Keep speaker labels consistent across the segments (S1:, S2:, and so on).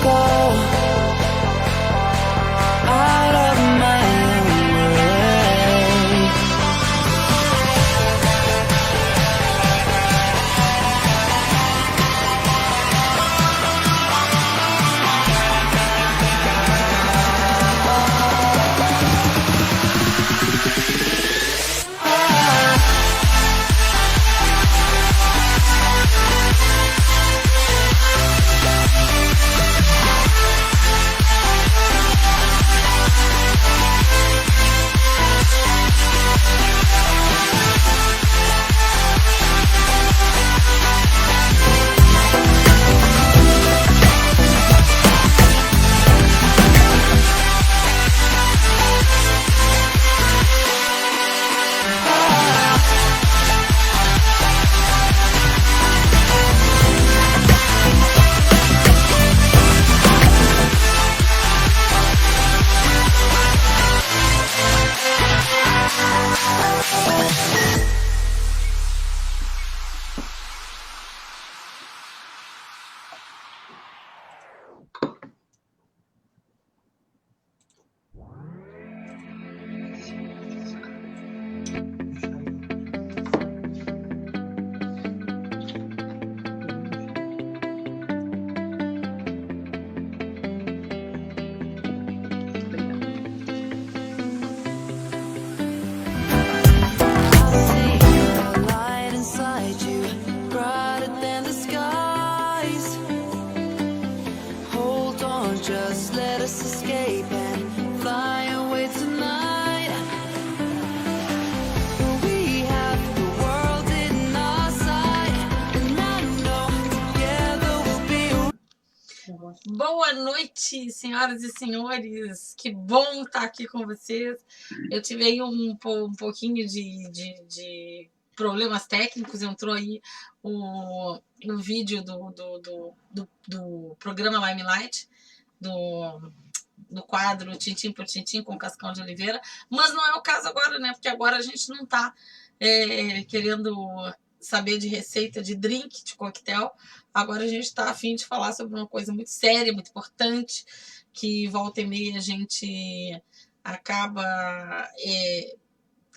S1: go out of my own way. Just let us escape and fly away tonight. We have the world in our sight, and I know together we'll be.
S2: Boa noite, senhoras e senhores. Que bom estar aqui com vocês. Eu tive aí um pouquinho de problemas técnicos. Entrou aí o vídeo do programa Limelight, do quadro Tintim por Tintim com Cascão de Oliveira, mas não é o caso agora, né? Porque agora a gente não está querendo saber de receita de drink, de coquetel. Agora a gente está a fim de falar sobre uma coisa muito séria, muito importante, que volta e meia a gente acaba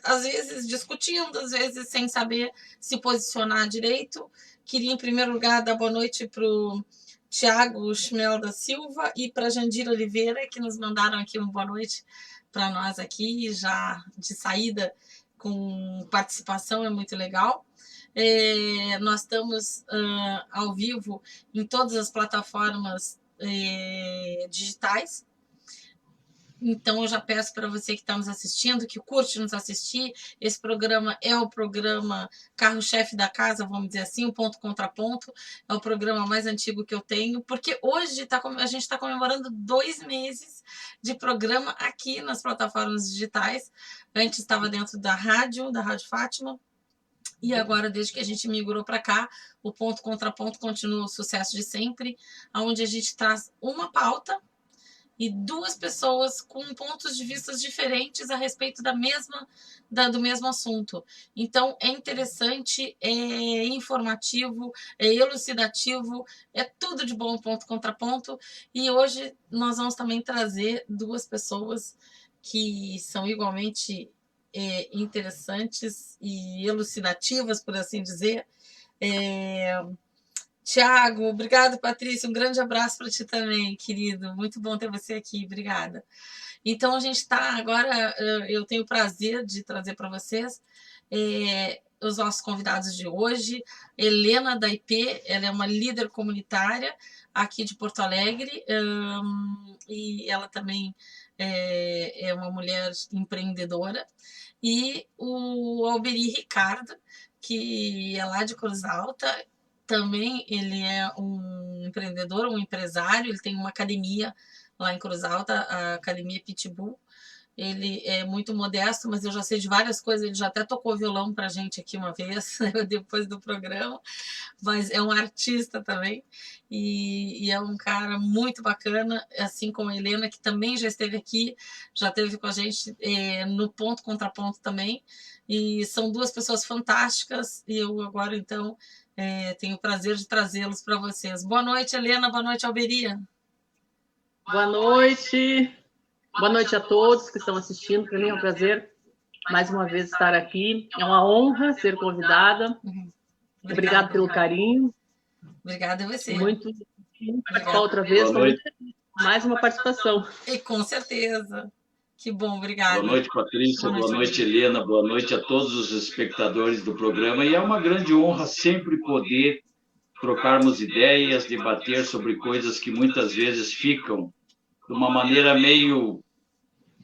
S2: às vezes discutindo, às vezes sem saber se posicionar direito. Queria em primeiro lugar dar boa noite para o Tiago Schmel da Silva e para Jandira Oliveira, que nos mandaram aqui uma boa noite para nós aqui, já de saída com participação, é muito legal. Nós estamos ao vivo em todas as plataformas digitais. Então, eu já peço para você que está nos assistindo, que curte nos assistir. Esse programa é o programa carro-chefe da casa, vamos dizer assim, o Ponto Contra Ponto. É o programa mais antigo que eu tenho, porque hoje a gente está comemorando 2 meses de programa aqui nas plataformas digitais. Antes estava dentro da Rádio Fátima, e agora, desde que a gente migrou para cá, o Ponto Contra Ponto continua o sucesso de sempre, onde a gente traz uma pauta e 2 pessoas com pontos de vista diferentes a respeito do mesmo assunto. Então, é interessante, é informativo, é elucidativo, é tudo de bom, ponto contra ponto. E hoje nós vamos também trazer 2 pessoas que são igualmente interessantes e elucidativas, por assim dizer. Tiago, obrigado, Patrícia. Um grande abraço para ti também, querido. Muito bom ter você aqui. Obrigada. Então, a gente está agora. Eu tenho o prazer de trazer para vocês os nossos convidados de hoje. Helena da IP, ela é uma líder comunitária aqui de Porto Alegre, e ela também é uma mulher empreendedora. E o Alberi Ricardo, que é lá de Cruz Alta. Também ele é um empreendedor, um empresário, ele tem uma academia lá em Cruz Alta, a Academia Pitbull. Ele é muito modesto, mas eu já sei de várias coisas, ele já até tocou violão pra gente aqui uma vez, depois do programa, mas é um artista também, e é um cara muito bacana, assim como a Helena, que também já esteve aqui, já esteve com a gente no Ponto Contra Ponto também, e são 2 pessoas fantásticas, e eu agora, então, tenho o prazer de trazê-los para vocês. Boa noite, Helena, boa noite, Alberia.
S3: Boa noite. Boa noite a todos que estão assistindo. Para mim é um prazer, mais uma vez, estar aqui. É uma honra ser convidada. Obrigada pelo carinho.
S2: Obrigada a você.
S3: Muito participar outra vez. Mais uma participação.
S2: E com certeza. Que bom, obrigada.
S4: Boa noite, Patrícia. Boa noite, Helena. Boa noite a todos os espectadores do programa. E é uma grande honra sempre poder trocarmos ideias, debater sobre coisas que muitas vezes ficam de uma maneira meio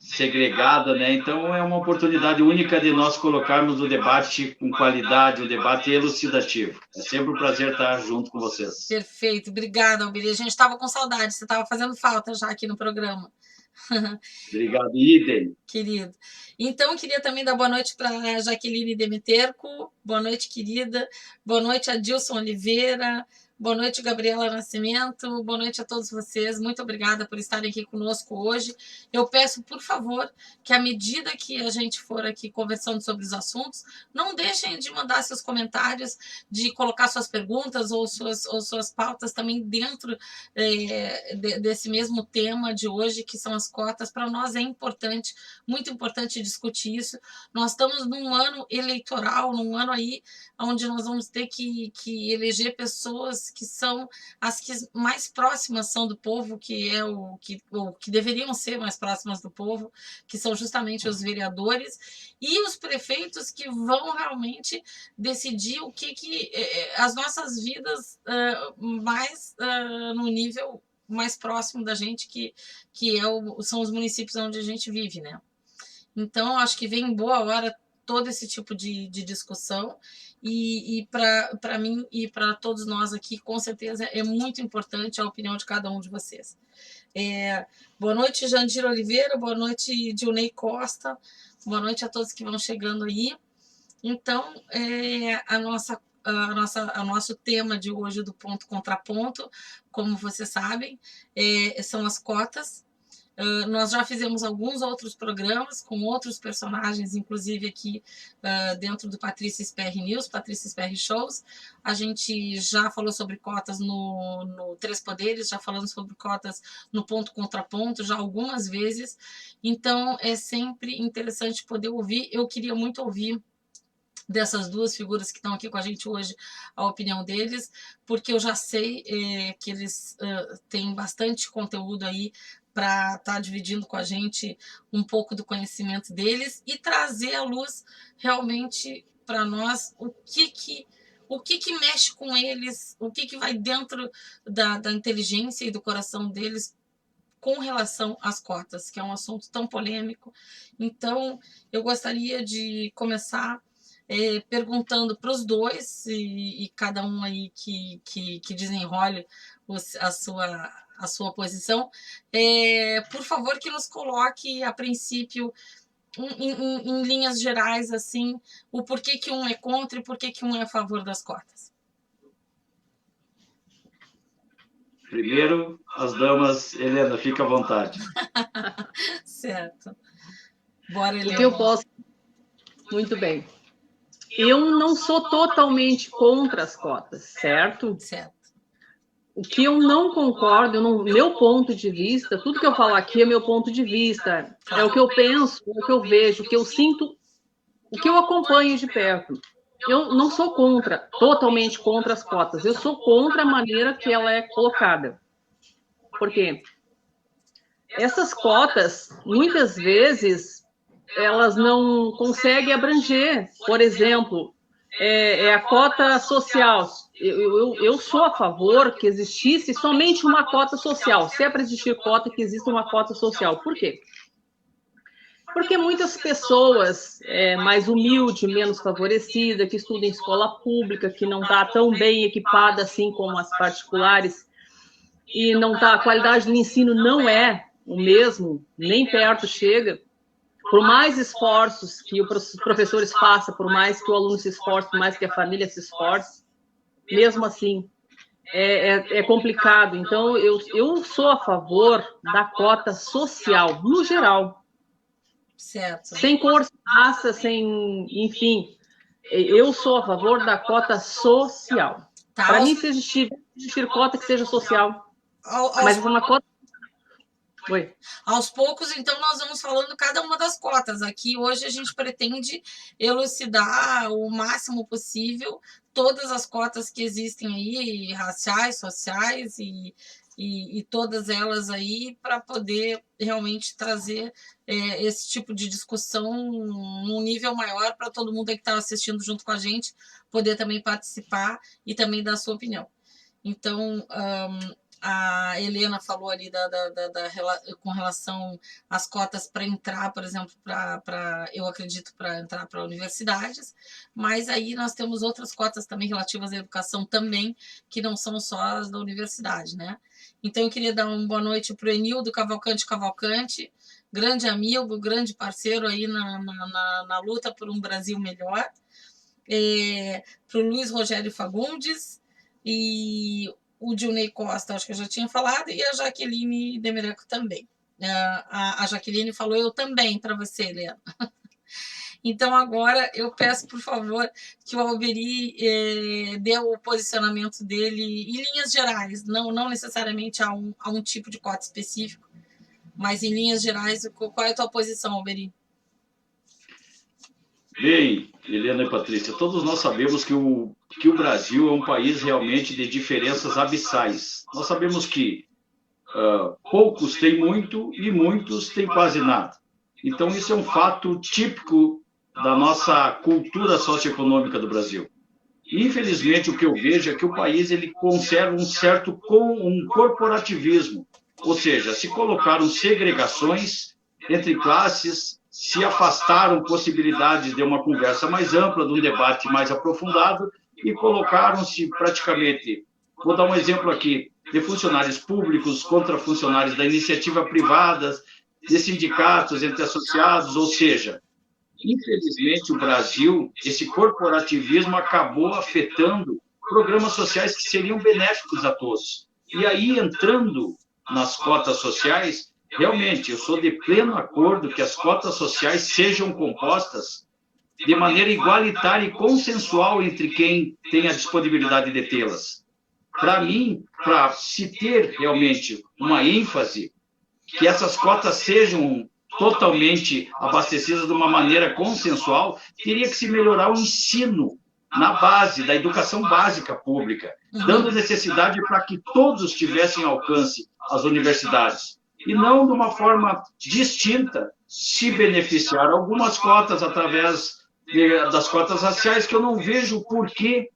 S4: segregada, né? Então é uma oportunidade única de nós colocarmos o debate com qualidade, o debate elucidativo. É sempre um prazer estar junto com vocês.
S2: Perfeito, obrigada, Albiri. A gente estava com saudade, você estava fazendo falta já aqui no programa.
S4: Obrigado, idem.
S2: Querido. Então, queria também dar boa noite para Jaqueline Demeterco. Boa noite, querida. Boa noite, Adilson Oliveira. Boa noite, Gabriela Nascimento. Boa noite a todos vocês. Muito obrigada por estarem aqui conosco hoje. Eu peço, por favor, que à medida que a gente for aqui conversando sobre os assuntos, não deixem de mandar seus comentários, de colocar suas perguntas ou suas pautas também dentro desse mesmo tema de hoje, que são as cotas. Para nós é importante, muito importante discutir isso. Nós estamos num ano eleitoral, num ano aí onde nós vamos ter que eleger pessoas que são as que mais próximas são do povo, que é o que deveriam ser mais próximas do povo, que são justamente os vereadores e os prefeitos, que vão realmente decidir o que as nossas vidas mais no nível mais próximo da gente, que são os municípios onde a gente vive, né? Então, acho que vem em boa hora todo esse tipo de discussão. E para mim e para todos nós aqui, com certeza, é muito importante a opinião de cada um de vocês. Boa noite, Jandir Oliveira, boa noite, Dilnei Costa, boa noite a todos que vão chegando aí. Então, o nosso tema de hoje do Ponto Contraponto, como vocês sabem, são as cotas. Nós já fizemos alguns outros programas com outros personagens, inclusive aqui dentro do Patrícia Sperry News, Patrícia Sperry Shows. A gente já falou sobre cotas no Três Poderes, já falamos sobre cotas no Ponto Contraponto, já algumas vezes. Então, é sempre interessante poder ouvir. Eu queria muito ouvir dessas duas figuras que estão aqui com a gente hoje, a opinião deles, porque eu já sei que eles têm bastante conteúdo aí para estar dividindo com a gente um pouco do conhecimento deles e trazer à luz realmente para nós o que mexe com eles, o que vai dentro da inteligência e do coração deles com relação às cotas, que é um assunto tão polêmico. Então, eu gostaria de começar perguntando para os dois, e cada um aí que desenrole a sua posição, por favor, que nos coloque, a princípio, em linhas gerais, assim, o porquê que um é contra e porquê que um é a favor das cotas.
S4: Primeiro, as damas. Helena, fica à vontade.
S2: Certo. Bora, Helena.
S3: O que eu posso... Muito bem. Eu não sou totalmente contra as cotas, certo?
S2: Certo.
S3: O que eu não concordo, meu ponto de vista, tudo que eu falo aqui é meu ponto de vista, é o que eu penso, é o que eu vejo, o que eu sinto, o que eu acompanho de perto. Eu não sou totalmente contra as cotas, eu sou contra a maneira que ela é colocada. Por quê? Essas cotas, muitas vezes, elas não conseguem abranger. Por exemplo, a cota social. Eu sou a favor que existisse somente uma cota social. Se é para existir cota, que exista uma cota social. Por quê? Porque muitas pessoas mais humildes, menos favorecidas, que estudam em escola pública, que não está tão bem equipada assim como as particulares, e a qualidade do ensino não é o mesmo, nem perto chega. Por mais esforços que os professores façam, por mais que o aluno se esforce, por mais que a família se esforce, mesmo assim, é complicado. Então, eu sou a favor da cota social, no geral.
S2: Certo.
S3: Sem cor, raça, enfim. Eu sou a favor da cota social. Para mim, se existir cota, que seja social. Mas uma cota... Oi.
S2: Aos poucos, então, nós vamos falando cada uma das cotas. Aqui, hoje, a gente pretende elucidar o máximo possível todas as cotas que existem aí, raciais, sociais e todas elas aí, para poder realmente trazer esse tipo de discussão num nível maior para todo mundo aí que está assistindo junto com a gente poder também participar e também dar a sua opinião. Então, a Helena falou ali com relação às cotas para entrar, por exemplo, eu acredito, para entrar para universidades, mas aí nós temos outras cotas também relativas à educação também, que não são só as da universidade, né? Então, eu queria dar uma boa noite para o Enildo Cavalcante, grande amigo, grande parceiro aí na luta por um Brasil melhor, para o Luiz Rogério Fagundes, e o Dilney Costa, acho que eu já tinha falado, e a Jaqueline Demereco também. A Jaqueline falou eu também para você, Helena. Então, agora eu peço, por favor, que o Alberi dê o posicionamento dele em linhas gerais, não necessariamente a um tipo de cota específico, mas em linhas gerais, qual é a tua posição, Alberi?
S4: Bem, Helena e Patrícia, todos nós sabemos que o Brasil é um país realmente de diferenças abissais. Nós sabemos que poucos têm muito e muitos têm quase nada. Então, isso é um fato típico da nossa cultura socioeconômica do Brasil. Infelizmente, o que eu vejo é que o país ele conserva um corporativismo, ou seja, se colocaram segregações entre classes, se afastaram possibilidades de uma conversa mais ampla, de um debate mais aprofundado e colocaram-se praticamente, vou dar um exemplo aqui, de funcionários públicos contra funcionários da iniciativa privada, de sindicatos entre associados, ou seja, infelizmente o Brasil, esse corporativismo acabou afetando programas sociais que seriam benéficos a todos. E aí, entrando nas cotas sociais, realmente, eu sou de pleno acordo que as cotas sociais sejam compostas de maneira igualitária e consensual entre quem tem a disponibilidade de tê-las. Para mim, para se ter realmente uma ênfase, que essas cotas sejam totalmente abastecidas de uma maneira consensual, teria que se melhorar o ensino na base da educação básica pública, dando necessidade para que todos tivessem alcance às universidades. E não de uma forma distinta se beneficiar algumas cotas através das cotas raciais, que eu não vejo por que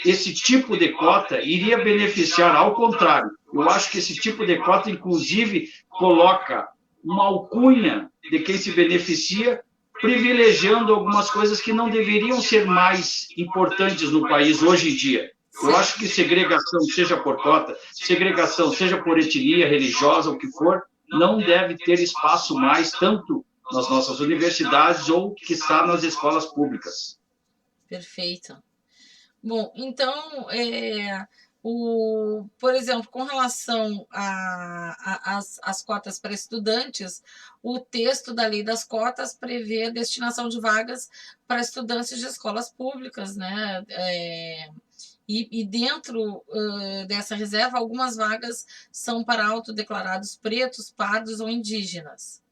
S4: esse tipo de cota iria beneficiar, ao contrário. Eu acho que esse tipo de cota, inclusive, coloca uma alcunha de quem se beneficia, privilegiando algumas coisas que não deveriam ser mais importantes no país hoje em dia. Eu acho que segregação, seja por cota, segregação, seja por etnia, religiosa, o que for, não deve ter espaço mais, tanto nas nossas universidades ou, quiçá, nas escolas públicas.
S2: Perfeito. Bom, então, por exemplo, com relação às cotas para estudantes, o texto da lei das cotas prevê a destinação de vagas para estudantes de escolas públicas, né? E dentro dessa reserva, algumas vagas são para autodeclarados pretos, pardos ou indígenas.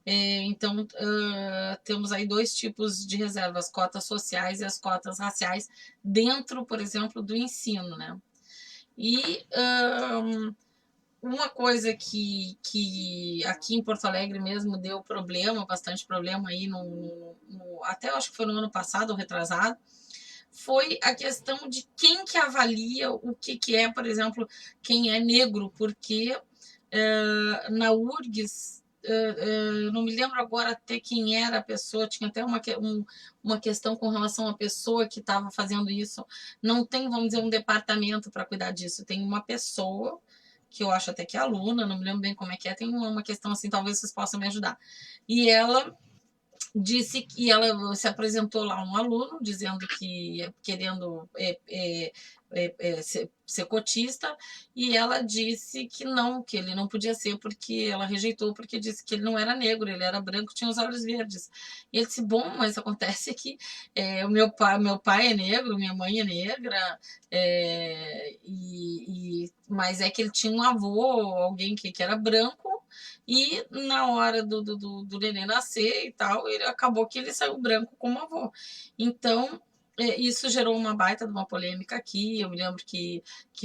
S2: Então, temos aí dois tipos de reserva, as cotas sociais e as cotas raciais, dentro, por exemplo, do ensino, né? E uma coisa que aqui em Porto Alegre mesmo deu problema, bastante problema aí, até acho que foi no ano passado ou retrasado, foi a questão de quem que avalia o que é, por exemplo, quem é negro, porque na URGS, não me lembro agora até quem era a pessoa, tinha até uma questão com relação à pessoa que estava fazendo isso. Não tem, vamos dizer, um departamento para cuidar disso, tem uma pessoa, que eu acho até que é aluna, não me lembro bem como é que é, tem uma questão assim, talvez vocês possam me ajudar. E ela disse que ela se apresentou lá um aluno, dizendo que querendo ser cotista, e ela disse que ele não podia ser, porque ela rejeitou, porque disse que ele não era negro, ele era branco, tinha os olhos verdes. E ele disse, bom, mas acontece que o meu pai é negro, minha mãe é negra, mas é que ele tinha um avô, alguém que era branco, e na hora do neném nascer e tal, ele acabou que ele saiu branco como avô. Então, isso gerou uma baita de uma polêmica aqui. Eu me lembro que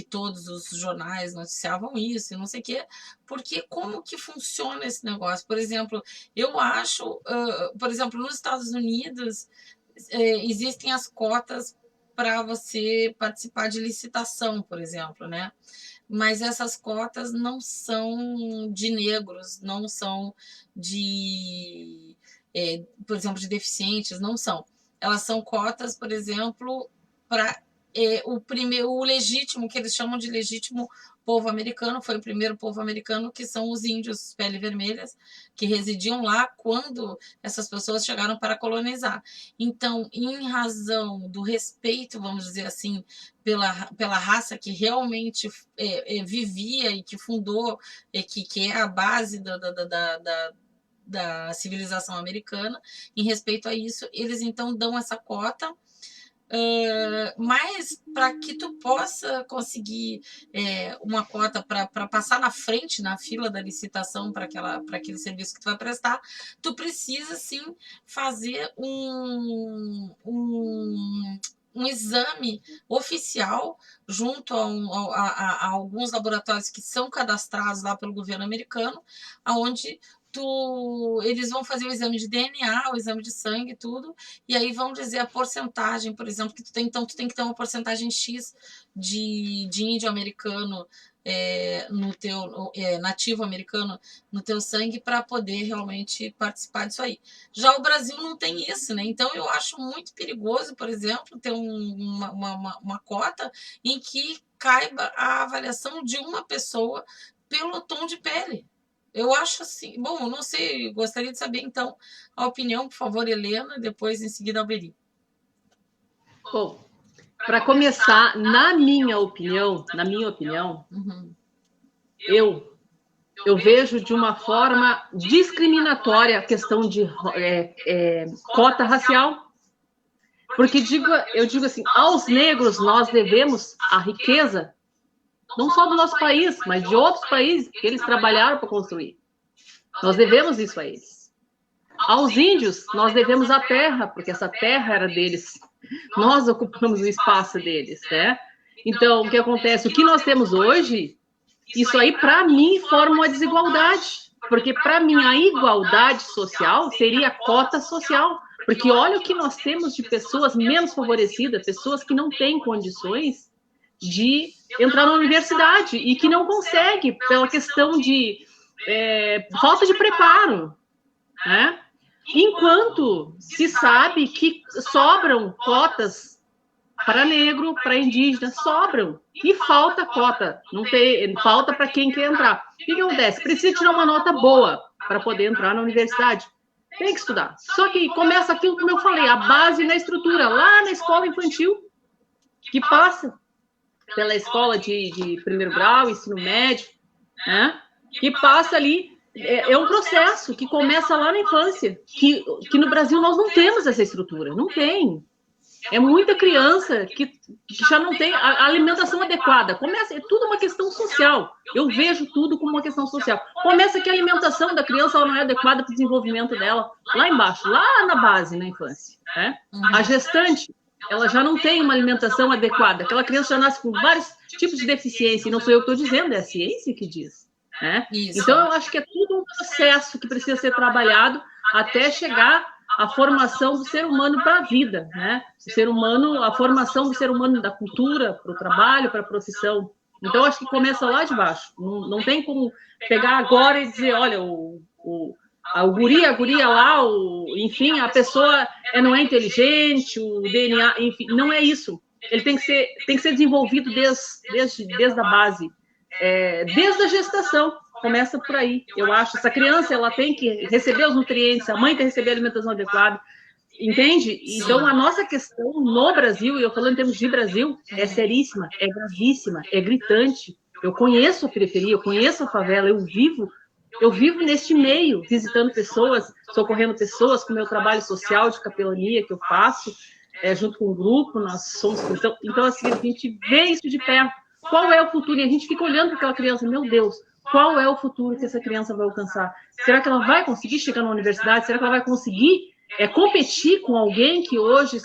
S2: todos os jornais noticiavam isso e não sei o quê, porque como que funciona esse negócio? Por exemplo, eu acho, por exemplo, nos Estados Unidos, existem as cotas para você participar de licitação, por exemplo, né? Mas essas cotas não são de negros, não são de, por exemplo, de deficientes, não são. Elas são cotas, por exemplo, para o legítimo, que eles chamam de legítimo povo americano, foi o primeiro povo americano, que são os índios pele vermelhas, que residiam lá quando essas pessoas chegaram para colonizar. Então, em razão do respeito, vamos dizer assim, pela raça que realmente vivia e que fundou, que é a base da civilização americana, em respeito a isso, eles então dão essa cota. Mas para que tu possa conseguir uma cota para passar na frente, na fila da licitação para aquele serviço que tu vai prestar, tu precisa sim fazer um exame oficial junto a alguns laboratórios que são cadastrados lá pelo governo americano, onde eles vão fazer o exame de DNA, o exame de sangue, tudo, e aí vão dizer a porcentagem, por exemplo, que tu tem que ter uma porcentagem X de índio americano no teu nativo americano no teu sangue para poder realmente participar disso aí. Já o Brasil não tem isso, né? Então eu acho muito perigoso, por exemplo, ter uma cota em que caiba a avaliação de uma pessoa pelo tom de pele. Eu acho assim, bom, eu não sei, gostaria de saber então a opinião, por favor, Helena, depois em seguida Alberi.
S3: Bom, para começar, na minha opinião, eu vejo de uma forma discriminatória a questão de cota racial, porque eu digo assim, aos negros nós devemos a riqueza, não só do nosso país, mas de outros países que eles trabalharam para construir. Nós devemos isso a eles. Aos índios, nós devemos a terra, porque essa terra era deles. Nós ocupamos o espaço deles, né? Então, o que acontece? O que nós temos hoje, isso aí, para mim, forma uma desigualdade. Porque, para mim, a igualdade social seria a cota social. Porque olha o que nós temos de pessoas menos favorecidas, pessoas que não têm condições de entrar na universidade e que não consegue pela questão de falta de preparo, né? Enquanto se sabe que sobram cotas para negro, para indígena, sobram e falta cota, não tem, falta para quem quer entrar. O que acontece? Precisa tirar uma nota boa para poder entrar na universidade. Tem que estudar. Só que começa aquilo como eu falei, a base na estrutura, lá na escola infantil, que passa pela escola de primeiro grau, ensino médio, né? Que passa ali, é um processo que começa lá na infância, que no Brasil nós não temos essa estrutura, não tem. É muita criança que já não tem a alimentação adequada. É tudo uma questão social. Eu vejo tudo como uma questão social. Começa que a alimentação da criança ela não é adequada para o desenvolvimento dela, lá embaixo, lá na base, na infância, né? A gestante, ela já não tem uma alimentação adequada. Aquela criança já nasce com vários tipos de deficiência, e não sou eu que estou dizendo, é a ciência que diz, né? Então, eu acho que é tudo um processo que precisa ser trabalhado até chegar à formação do ser humano para a vida, né? O ser humano, a formação do ser humano da cultura, para o trabalho, para a profissão. Então, acho que começa lá de baixo. Não tem como pegar agora e dizer, olha, a guria lá, enfim, a pessoa não é inteligente, o DNA, enfim, não é isso. Ele tem que ser desenvolvido desde a base, desde a gestação, começa por aí. Eu acho, essa criança, ela tem que receber os nutrientes, a mãe tem que receber a alimentação adequada, entende? Então, a nossa questão no Brasil, e eu falando em termos de Brasil, é seríssima, é gravíssima, é gritante. Eu conheço a periferia, eu conheço a favela, eu vivo neste meio, visitando pessoas, socorrendo pessoas com o meu trabalho social de capelania que eu faço, junto com o grupo, nós somos... Então, assim, a gente vê isso de perto. Qual é o futuro? E a gente fica olhando para aquela criança, meu Deus, qual é o futuro que essa criança vai alcançar? Será que ela vai conseguir chegar na universidade? Será que ela vai conseguir competir com alguém que hoje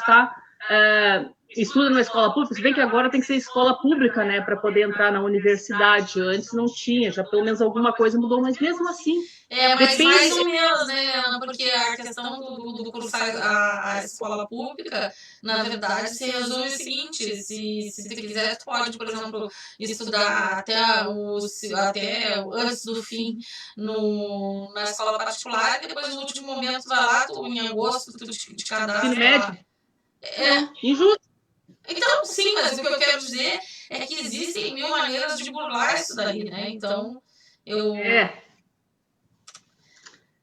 S3: estuda numa escola pública? Se bem que agora tem que ser escola pública, né, para poder entrar na universidade. Antes não tinha, já pelo menos alguma coisa mudou, mas mesmo assim...
S2: Mas mais ou menos, né, Ana? Porque a questão do cursar a escola pública, na verdade, se resume o seguinte: se você quiser, tu pode, por exemplo, estudar até antes do fim na escola particular, e depois no último momento vai lá, tu, em agosto, tu te cadastra lá.
S3: Injusto.
S2: Então, sim, mas o que eu quero dizer é que existem 1000 maneiras de burlar isso daí, né? Então,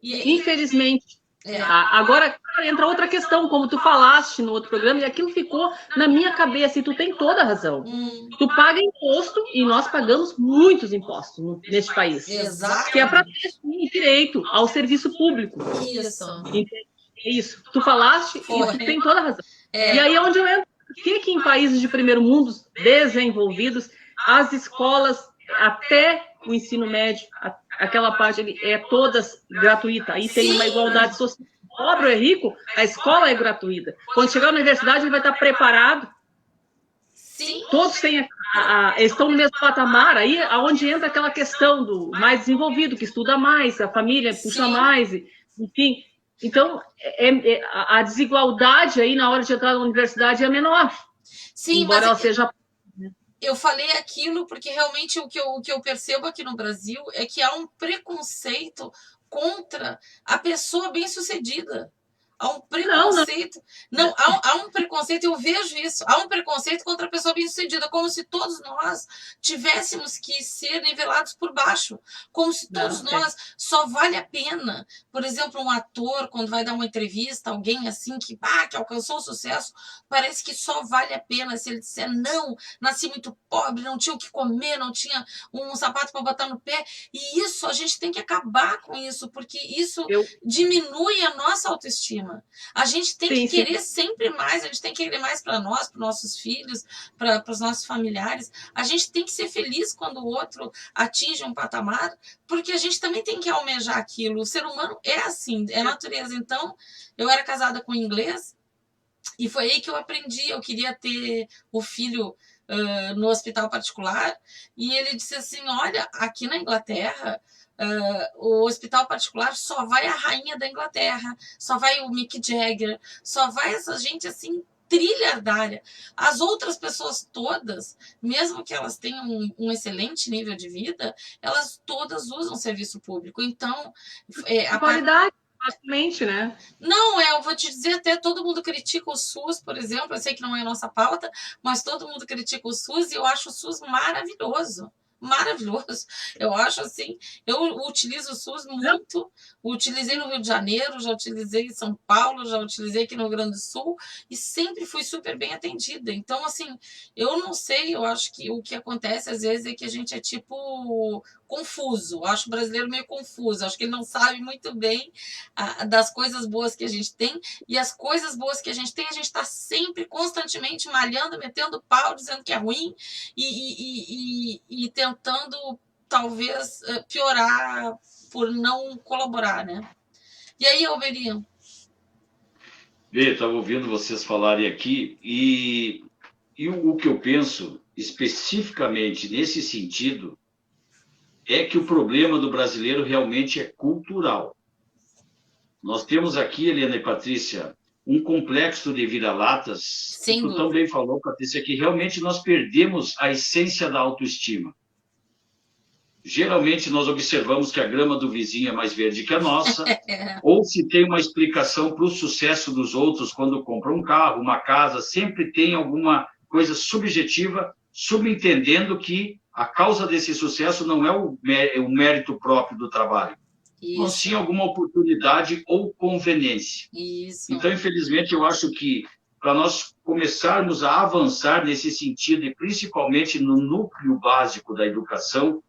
S3: Infelizmente. Agora entra outra questão, como tu falaste no outro programa, e aquilo ficou na minha cabeça, e tu tem toda a razão. Tu paga imposto, e nós pagamos muitos impostos neste país.
S2: Exato.
S3: Que é para ter direito ao serviço público. Isso. Tu falaste, e tu tem toda a razão. E aí é onde eu entro. Por que em países de primeiro mundo desenvolvidos, as escolas, até o ensino médio, aquela parte ali, todas gratuita. Aí tem uma igualdade social. O pobre ou é rico, a escola é gratuita. Quando chegar na universidade, ele vai estar preparado.
S2: Sim.
S3: Todos têm estão no mesmo patamar. Aí aonde entra aquela questão do mais desenvolvido, que estuda mais, a família puxa mais, enfim. Então, a desigualdade aí na hora de entrar na universidade é menor.
S2: Sim,
S3: embora ela seja...
S2: Eu falei aquilo porque realmente o que eu percebo aqui no Brasil é que há um preconceito contra a pessoa bem-sucedida. Há um preconceito. Não, há um preconceito, eu vejo isso. Há um preconceito contra a pessoa bem-sucedida, como se todos nós tivéssemos que ser nivelados por baixo. Como se todos nós só vale a pena. Por exemplo, um ator, quando vai dar uma entrevista, alguém assim que alcançou o sucesso, parece que só vale a pena se ele disser: não, nasci muito pobre, não tinha o que comer, não tinha um sapato para botar no pé. E isso, a gente tem que acabar com isso, porque isso diminui a nossa autoestima. A gente tem que querer sempre mais, a gente tem que querer mais para nós, para os nossos filhos, para os nossos familiares. A gente tem que ser feliz quando o outro atinge um patamar, porque a gente também tem que almejar aquilo. O ser humano é assim, é natureza. Então, eu era casada com um inglês e foi aí que eu aprendi. Eu queria ter o filho no hospital particular e ele disse assim: olha, aqui na Inglaterra, o hospital particular só vai a rainha da Inglaterra, só vai o Mick Jagger, só vai essa gente assim trilhardária. As outras pessoas todas, mesmo que elas tenham um excelente nível de vida, elas todas usam serviço público. Então,
S3: a qualidade, facilmente, né?
S2: Não, eu vou te dizer, até todo mundo critica o SUS, por exemplo. Eu sei que não é a nossa pauta, mas todo mundo critica o SUS e eu acho o SUS maravilhoso. Maravilhoso. Eu acho assim, eu utilizo o SUS muito, utilizei no Rio de Janeiro, já utilizei em São Paulo, já utilizei aqui no Rio Grande do Sul e sempre fui super bem atendida. Então, assim, eu não sei, eu acho que o que acontece às vezes é que a gente é tipo confuso. Eu acho o brasileiro meio confuso, acho que ele não sabe muito bem das coisas boas que a gente tem, e as coisas boas que a gente tem, a gente está sempre, constantemente malhando, metendo pau, dizendo que é ruim e tentando, talvez, piorar por não colaborar, né? E aí, Alberinho?
S4: Estava ouvindo vocês falarem aqui e o que eu penso especificamente nesse sentido é que o problema do brasileiro realmente é cultural. Nós temos aqui, Helena e Patrícia, um complexo de vira-latas. Tu também falou, Patrícia, que realmente nós perdemos a essência da autoestima. Geralmente nós observamos que a grama do vizinho é mais verde que a nossa, ou se tem uma explicação para o sucesso dos outros quando compra um carro, uma casa, sempre tem alguma coisa subjetiva, subentendendo que a causa desse sucesso não é o mérito próprio do trabalho, mas sim alguma oportunidade ou conveniência. Então, infelizmente, eu acho que para nós começarmos a avançar nesse sentido, e principalmente no núcleo básico da educação,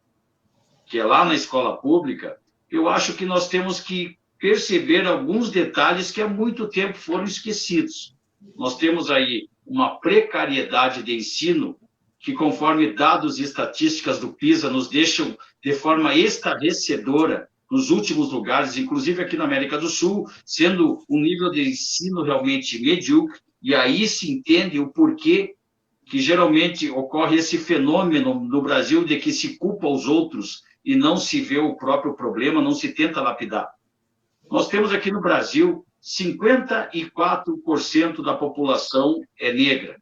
S4: que é lá na escola pública, eu acho que nós temos que perceber alguns detalhes que há muito tempo foram esquecidos. Nós temos aí uma precariedade de ensino que, conforme dados e estatísticas do PISA nos deixam de forma estarrecedora nos últimos lugares, inclusive aqui na América do Sul, sendo um nível de ensino realmente medíocre, e aí se entende o porquê que geralmente ocorre esse fenômeno no Brasil de que se culpa os outros e não se vê o próprio problema, não se tenta lapidar. Nós temos aqui no Brasil 54% da população é negra.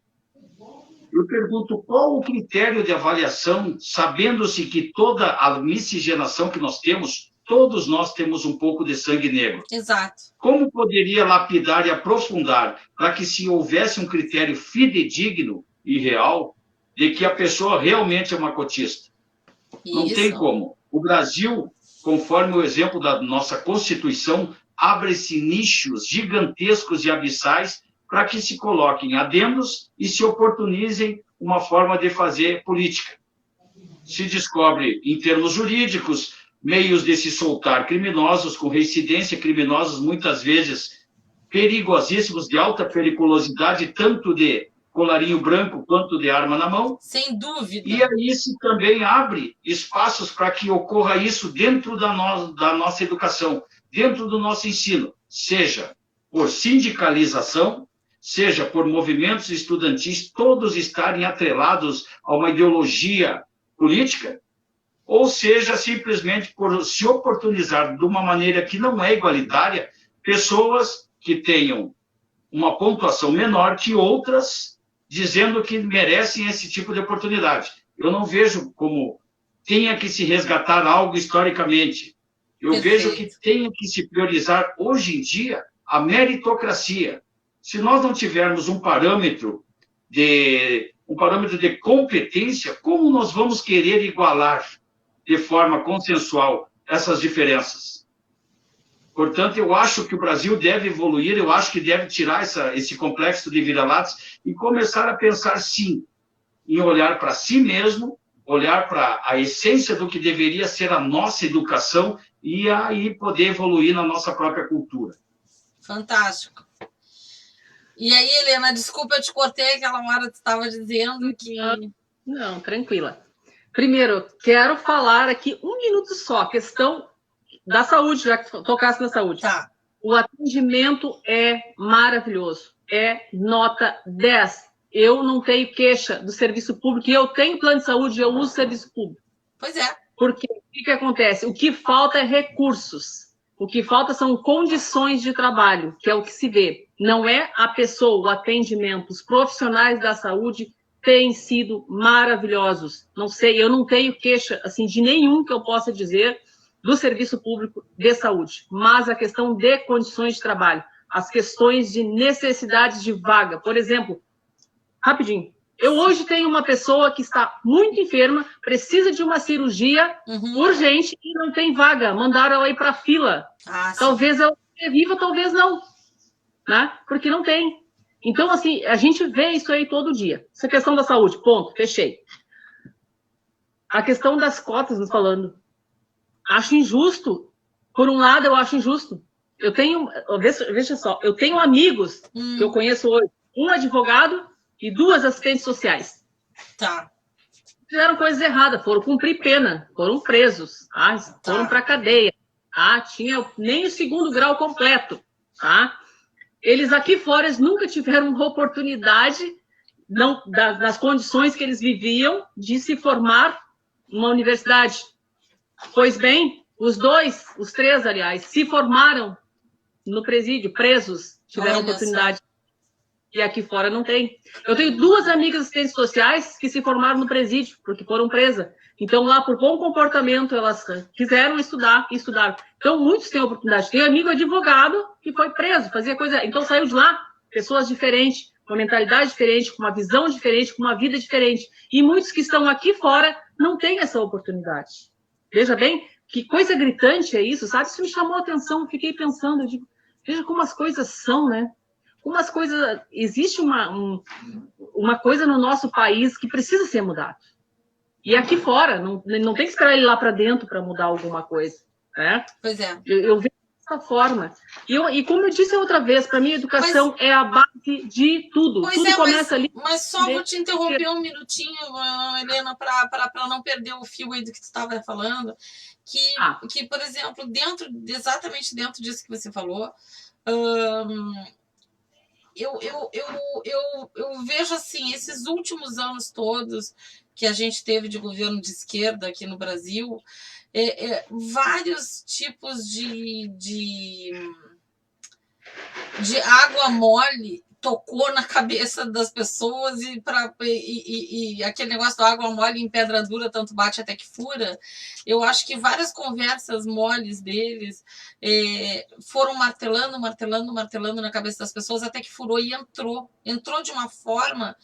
S4: Eu pergunto qual o critério de avaliação, sabendo-se que toda a miscigenação que nós temos, todos nós temos um pouco de sangue negro.
S2: Exato.
S4: Como poderia lapidar e aprofundar para que se houvesse um critério fidedigno e real de que a pessoa realmente é uma cotista? Não
S2: Isso.
S4: tem como. O Brasil, conforme o exemplo da nossa Constituição, abre-se nichos gigantescos e abissais para que se coloquem adendos e se oportunizem uma forma de fazer política. Se descobre, em termos jurídicos, meios de se soltar criminosos com reincidência, criminosos muitas vezes perigosíssimos, de alta periculosidade, tanto de colarinho branco quanto de arma na mão.
S2: Sem dúvida.
S4: E aí se também abre espaços para que ocorra isso dentro da nossa educação, dentro do nosso ensino, seja por sindicalização, seja por movimentos estudantis, todos estarem atrelados a uma ideologia política, ou seja, simplesmente por se oportunizar de uma maneira que não é igualitária, pessoas que tenham uma pontuação menor que outras, dizendo que merecem esse tipo de oportunidade. Eu não vejo como tenha que se resgatar algo historicamente. Eu
S2: Perfeito.
S4: vejo que tenha que se priorizar, hoje em dia, a meritocracia. Se nós não tivermos um parâmetro de competência, como nós vamos querer igualar de forma consensual essas diferenças? Portanto, eu acho que o Brasil deve evoluir, eu acho que deve tirar esse complexo de vira-latas e começar a pensar, sim, em olhar para si mesmo, olhar para a essência do que deveria ser a nossa educação e aí poder evoluir na nossa própria cultura.
S2: Fantástico. E aí, Helena, desculpa, eu te cortei aquela hora que você estava dizendo que...
S3: Não, tranquila. Primeiro, quero falar aqui um minuto só, questão da saúde, já que tocasse na saúde.
S2: Tá.
S3: O atendimento é maravilhoso, é nota 10. Eu não tenho queixa do serviço público, e eu tenho plano de saúde, eu uso serviço público.
S2: Pois é.
S3: Porque o que acontece? O que falta é recursos. O que falta são condições de trabalho, que é o que se vê. Não é a pessoa, o atendimento. Os profissionais da saúde têm sido maravilhosos. Não sei, eu não tenho queixa assim, de nenhum que eu possa dizer do serviço público de saúde. Mas a questão de condições de trabalho, as questões de necessidades de vaga. Por exemplo, rapidinho, eu hoje tenho uma pessoa que está muito enferma, precisa de uma cirurgia urgente e não tem vaga. Mandaram ela ir para a fila. Talvez ela viva, talvez não. Né? Porque não tem. Então, assim, a gente vê isso aí todo dia. Essa questão da saúde, ponto, fechei. A questão das cotas, nos falando. Acho injusto. Por um lado, eu acho injusto. Eu tenho, veja só, eu tenho amigos que eu conheço hoje. Um advogado e 2 assistentes sociais.
S2: Tá.
S3: Fizeram coisas erradas, foram cumprir pena, foram presos, foram para a cadeia. Tinha nem o 2º grau completo. Eles aqui fora eles nunca tiveram uma oportunidade, das condições que eles viviam, de se formar numa universidade. Pois bem, os 3, aliás, se formaram no presídio, presos, tiveram oportunidade. E aqui fora não tem. Eu tenho 2 amigas assistentes sociais que se formaram no presídio, porque foram presas. Então, lá, por bom comportamento, elas quiseram estudar e estudaram. Então, muitos têm oportunidade. Tem amigo advogado que foi preso, fazia coisa... Então, saiu de lá, pessoas diferentes, com uma mentalidade diferente, com uma visão diferente, com uma vida diferente. E muitos que estão aqui fora não têm essa oportunidade. Veja bem, que coisa gritante é isso, sabe? Isso me chamou a atenção, eu fiquei pensando, eu digo, veja como as coisas são, né? Como as coisas... Existe uma coisa no nosso país que precisa ser mudada. E aqui fora, não tem que esperar ele lá para dentro para mudar alguma coisa. Né?
S2: Pois é.
S3: Eu vejo dessa forma. E como eu disse outra vez, para mim, a educação é a base de tudo.
S2: Pois
S3: Tudo
S2: é,
S3: começa ali.
S2: mas só vou te interromper um minutinho, Helena, para não perder o fio aí do que tu estava falando, que, por exemplo, exatamente dentro disso que você falou, eu vejo assim, esses últimos anos todos que a gente teve de governo de esquerda aqui no Brasil, vários tipos de água mole tocou na cabeça das pessoas e aquele negócio da água mole em pedra dura, tanto bate até que fura. Eu acho que várias conversas moles deles foram martelando na cabeça das pessoas até que furou e entrou de uma forma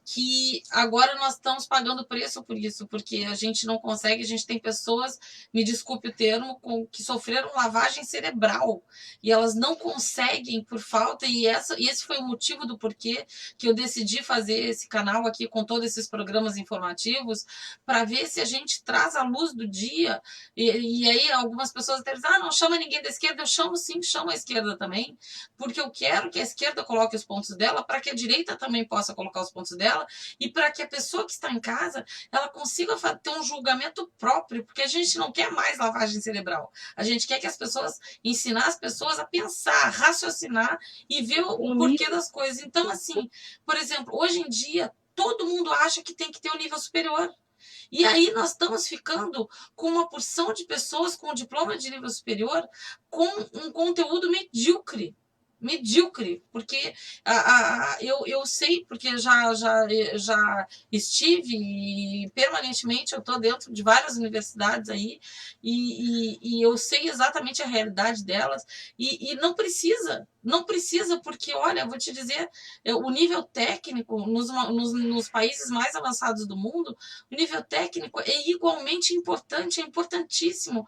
S2: que agora nós estamos pagando preço por isso, porque a gente não consegue, a gente tem pessoas, me desculpe o termo, que sofreram lavagem cerebral, e elas não conseguem por falta, e esse foi o motivo do porquê que eu decidi fazer esse canal aqui com todos esses programas informativos, para ver se a gente traz a luz do dia, e aí algumas pessoas até dizem, não chama ninguém da esquerda, eu chamo sim, chamo a esquerda também, porque eu quero que a esquerda coloque os pontos dela, para que a direita também possa colocar os pontos dela, e para que a pessoa que está em casa ela consiga ter um julgamento próprio, porque a gente não quer mais lavagem cerebral. A gente quer que ensinar as pessoas a pensar, raciocinar e ver o porquê das coisas. Então, assim, por exemplo, hoje em dia, todo mundo acha que tem que ter um nível superior. E aí nós estamos ficando com uma porção de pessoas com diploma de nível superior com um conteúdo medíocre, porque eu sei, porque já estive e permanentemente eu estou dentro de várias universidades aí e eu sei exatamente a realidade delas e não precisa, porque, olha, vou te dizer, o nível técnico nos países mais avançados do mundo, o nível técnico é igualmente importante, é importantíssimo,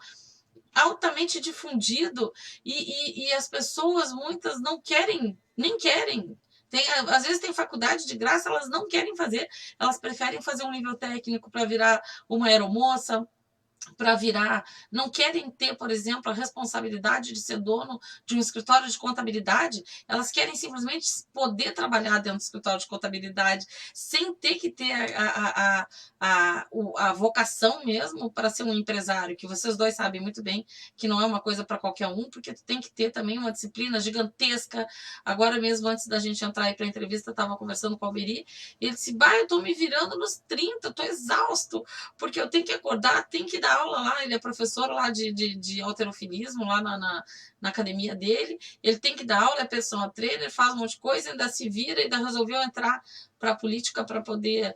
S2: altamente difundido e as pessoas, muitas, não querem, nem querem. Às vezes tem faculdade de graça, elas não querem fazer, elas preferem fazer um nível técnico para virar uma aeromoça, não querem ter, por exemplo, a responsabilidade de ser dono de um escritório de contabilidade, elas querem simplesmente poder trabalhar dentro do escritório de contabilidade sem ter que ter a vocação mesmo para ser um empresário, que vocês dois sabem muito bem que não é uma coisa para qualquer um, porque tu tem que ter também uma disciplina gigantesca. Agora mesmo, antes da gente entrar aí para a entrevista, eu estava conversando com o Alberi, ele disse, eu estou me virando nos 30, estou exausto, porque eu tenho que acordar, tenho que dar aula lá, ele é professor lá de halterofilismo lá na academia dele, ele tem que dar aula, é personal trainer, faz um monte de coisa, ainda se vira, ainda resolveu entrar para a política para poder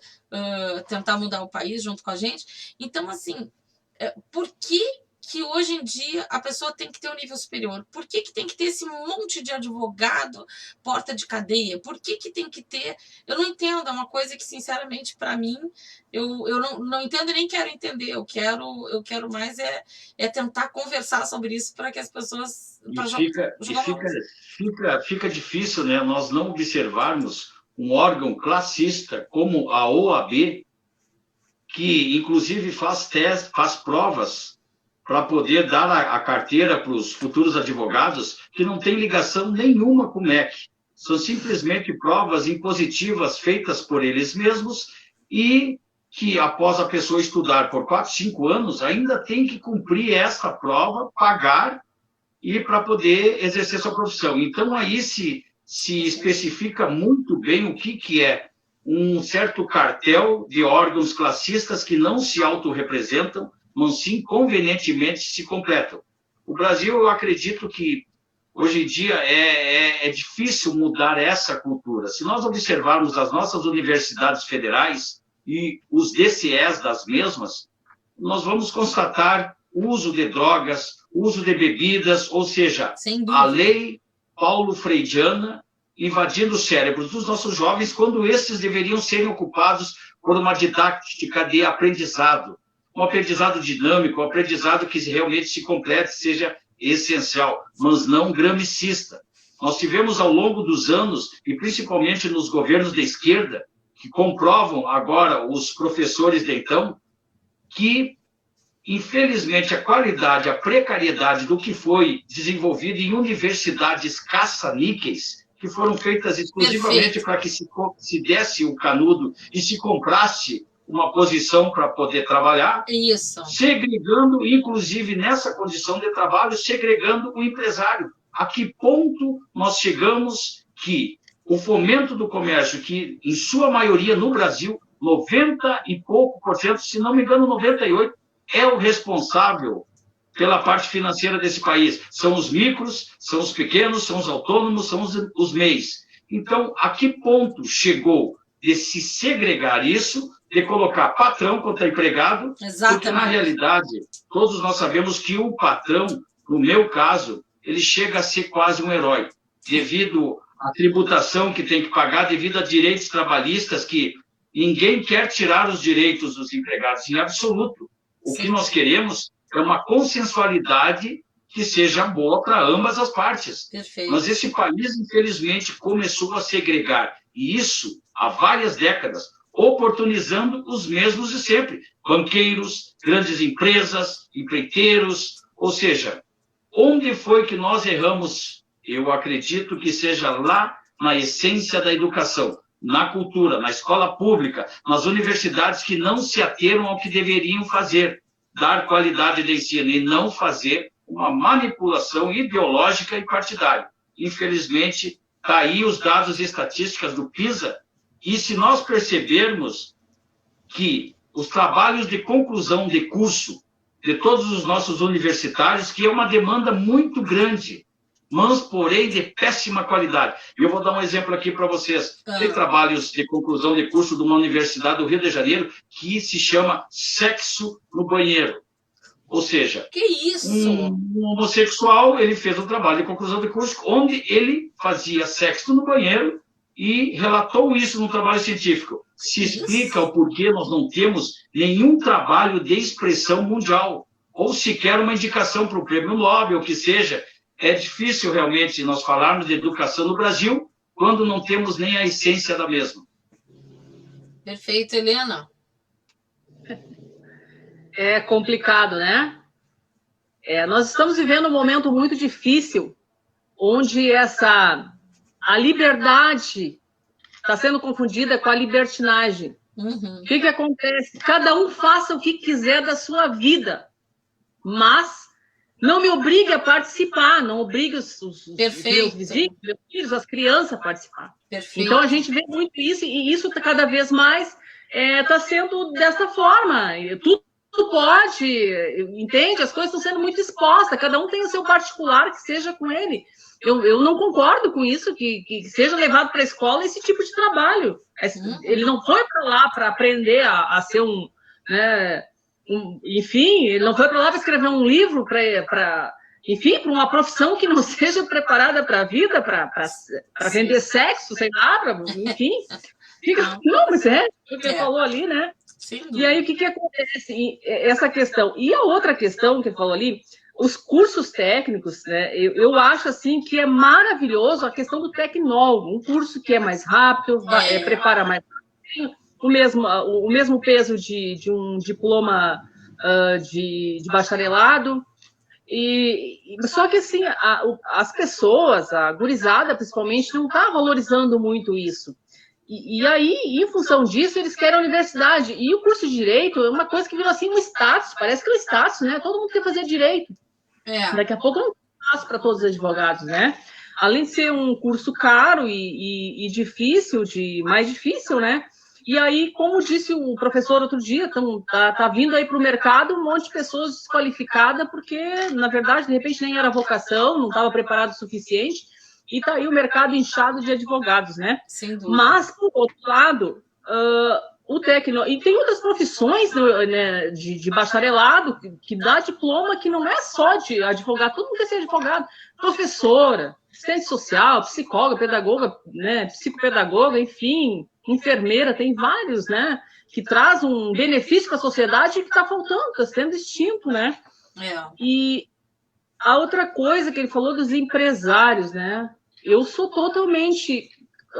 S2: tentar mudar o país junto com a gente. Então, assim, por que hoje em dia a pessoa tem que ter um nível superior? Por que tem que ter esse monte de advogado, porta de cadeia? Por que tem que ter? Eu não entendo, é uma coisa que, sinceramente, para mim, eu não entendo e nem quero entender. Eu quero mais tentar conversar sobre isso para que as pessoas...
S4: Fica difícil, né, nós não observarmos um órgão classista como a OAB, que, inclusive, faz provas para poder dar a carteira para os futuros advogados, que não tem ligação nenhuma com o MEC. São simplesmente provas impositivas feitas por eles mesmos e que, após a pessoa estudar por 4, 5 anos, ainda tem que cumprir essa prova, pagar, e para poder exercer sua profissão. Então, aí se especifica muito bem o que é um certo cartel de órgãos classistas que não se autorrepresentam, mas sim convenientemente se completam. O Brasil, eu acredito que hoje em dia é difícil mudar essa cultura. Se nós observarmos as nossas universidades federais e os DCEs das mesmas, nós vamos constatar o uso de drogas, uso de bebidas, ou seja, a lei Paulo Freidiana invadindo os cérebros dos nossos jovens, quando esses deveriam ser ocupados por uma didática de aprendizado, um aprendizado dinâmico, um aprendizado que realmente se complete, seja essencial, mas não gramicista. Nós tivemos ao longo dos anos, e principalmente nos governos de esquerda, que comprovam agora os professores de então, que infelizmente, a qualidade, a precariedade do que foi desenvolvido em universidades caça-níqueis, que foram feitas exclusivamente para que se desse o canudo e se comprasse uma posição para poder trabalhar,
S2: Isso.
S4: segregando, inclusive nessa condição de trabalho, segregando o empresário. A que ponto nós chegamos que o fomento do comércio, que em sua maioria no Brasil, 90 e pouco por cento, se não me engano 98%, é o responsável pela parte financeira desse país. São os micros, são os pequenos, são os autônomos, são os MEIs. Então, a que ponto chegou de se segregar isso, de colocar patrão contra empregado?
S2: Exatamente.
S4: Porque, na realidade, todos nós sabemos que o patrão, no meu caso, ele chega a ser quase um herói, devido à tributação que tem que pagar, devido a direitos trabalhistas que ninguém quer tirar os direitos dos empregados, em absoluto. O que nós queremos é uma consensualidade que seja boa para ambas as partes.
S2: Perfeito.
S4: Mas esse país, infelizmente, começou a segregar, e isso há várias décadas, oportunizando os mesmos de sempre. Banqueiros, grandes empresas, empreiteiros, ou seja, onde foi que nós erramos? Eu acredito que seja lá na essência da educação, na cultura, na escola pública, nas universidades que não se ateram ao que deveriam fazer, dar qualidade de ensino e não fazer uma manipulação ideológica e partidária. Infelizmente, está aí os dados e estatísticas do PISA, e se nós percebermos que os trabalhos de conclusão de curso de todos os nossos universitários, que é uma demanda muito grande, mas, porém, de péssima qualidade. E eu vou dar um exemplo aqui para vocês. Tem trabalhos de conclusão de curso de uma universidade do Rio de Janeiro que se chama Sexo no Banheiro. Ou seja,
S2: Que isso?
S4: um homossexual, ele fez um trabalho de conclusão de curso onde ele fazia sexo no banheiro e relatou isso no trabalho científico. Se explica o porquê nós não temos nenhum trabalho de expressão mundial, ou sequer uma indicação para o prêmio Nobel, que seja. É difícil realmente nós falarmos de educação no Brasil quando não temos nem a essência da mesma.
S2: Perfeito, Helena.
S3: É complicado, né? Nós estamos vivendo um momento muito difícil, onde a liberdade está sendo confundida com a libertinagem.
S2: Uhum.
S3: O que acontece? Cada um faça o que quiser da sua vida, mas não me obrigue a participar, não obrigue os meus vizinhos, meus filhos, as crianças a participar.
S2: Perfeito.
S3: Então, a gente vê muito isso, e isso cada vez mais está sendo dessa forma. Tudo pode, entende? As coisas estão sendo muito expostas, cada um tem o seu particular, que seja com ele. Eu não concordo com isso, que seja levado para a escola esse tipo de trabalho. Ele não foi para lá para aprender a ser enfim, ele não foi para lá para escrever um livro, para uma profissão que não seja preparada para a vida, para vender sexo, sei lá, enfim. Não, mas o que você falou ali, né?
S2: Sim.
S3: E aí, o que acontece? Essa questão. E a outra questão que ele falou ali, os cursos técnicos, né? Eu acho, assim, que é maravilhoso a questão do tecnólogo, um curso que é mais rápido, prepara mais rápido, o mesmo peso de um diploma de bacharelado. Só que, assim, as pessoas, a gurizada, principalmente, não está valorizando muito isso. E aí, em função disso, eles querem a universidade. E o curso de Direito é uma coisa que virou, assim, um status. Parece que é um status, né? Todo mundo quer fazer Direito. Daqui a pouco não tem espaço para todos os advogados, né? Além de ser um curso caro e difícil, mais difícil, né? E aí, como disse o professor outro dia, tá vindo aí para o mercado um monte de pessoas desqualificadas porque, na verdade, de repente nem era vocação, não estava preparado o suficiente, e tá aí o mercado inchado de advogados, né?
S2: Sem dúvida.
S3: Mas, por outro lado, o técnico... E tem outras profissões, né, de bacharelado que dá diploma que não é só de advogado, todo mundo quer ser advogado, professora, assistente social, psicóloga, pedagoga, né, psicopedagoga, enfim, enfermeira, tem vários, né, que traz um benefício para a sociedade que está faltando, está sendo extinto, né? E a outra coisa que ele falou dos empresários, né? Eu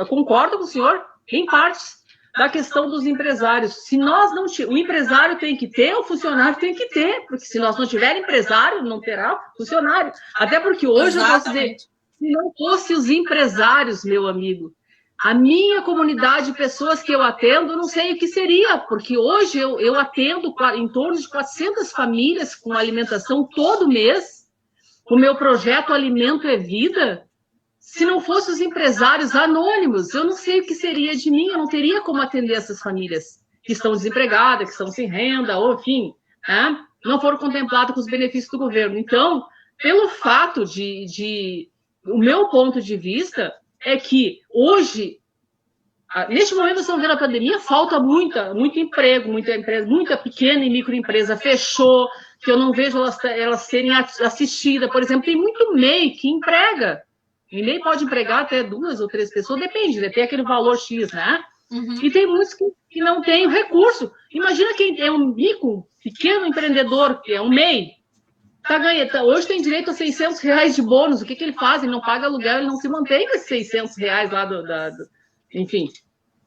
S3: concordo com o senhor, em partes, da questão dos empresários. Se nós não o empresário tem que ter, o funcionário tem que ter, porque se nós não tiver empresário, não terá funcionário. Até porque hoje eu posso dizer, se não fosse os empresários, meu amigo, a minha comunidade de pessoas que eu atendo, eu não sei o que seria, porque hoje eu atendo em torno de 400 famílias com alimentação todo mês. O meu projeto Alimento é Vida. Se não fossem os empresários anônimos, eu não sei o que seria de mim, eu não teria como atender essas famílias que estão desempregadas, que estão sem renda, ou enfim, né? Não foram contempladas com os benefícios do governo. Então, pelo fato o meu ponto de vista é que hoje, neste momento, nós estamos vendo a pandemia, falta muito emprego, muita pequena e microempresa fechou, que eu não vejo elas serem assistidas. Por exemplo, tem muito MEI que emprega. E MEI pode empregar até 2 ou 3 pessoas, depende, tem aquele valor X, né? Uhum. E tem muitos que não têm recurso. Imagina quem é um pequeno empreendedor, que é um MEI, hoje tem direito a R$600 de bônus. O que ele faz? Ele não paga aluguel, ele não se mantém com esses R$600 lá Enfim,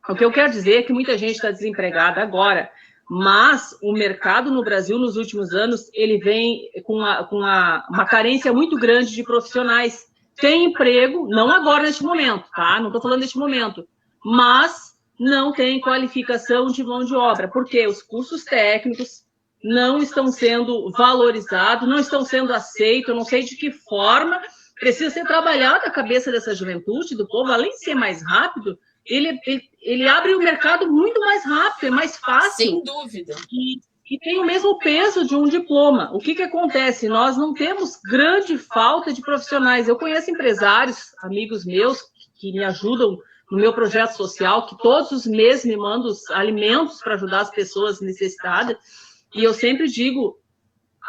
S3: o que eu quero dizer é que muita gente está desempregada agora, mas o mercado no Brasil, nos últimos anos, ele vem com uma carência muito grande de profissionais. Tem emprego, não agora neste momento, tá? Não estou falando neste momento, mas não tem qualificação de mão de obra, porque os cursos técnicos não estão sendo valorizados, não estão sendo aceitos, eu não sei de que forma. Precisa ser trabalhado a cabeça dessa juventude, do povo, além de ser mais rápido, ele abre o mercado muito mais rápido, é mais fácil.
S2: Sem dúvida.
S3: E tem o mesmo peso de um diploma. O que acontece? Nós não temos grande falta de profissionais. Eu conheço empresários, amigos meus, que me ajudam no meu projeto social, que todos os meses me mandam os alimentos para ajudar as pessoas necessitadas. E eu sempre digo,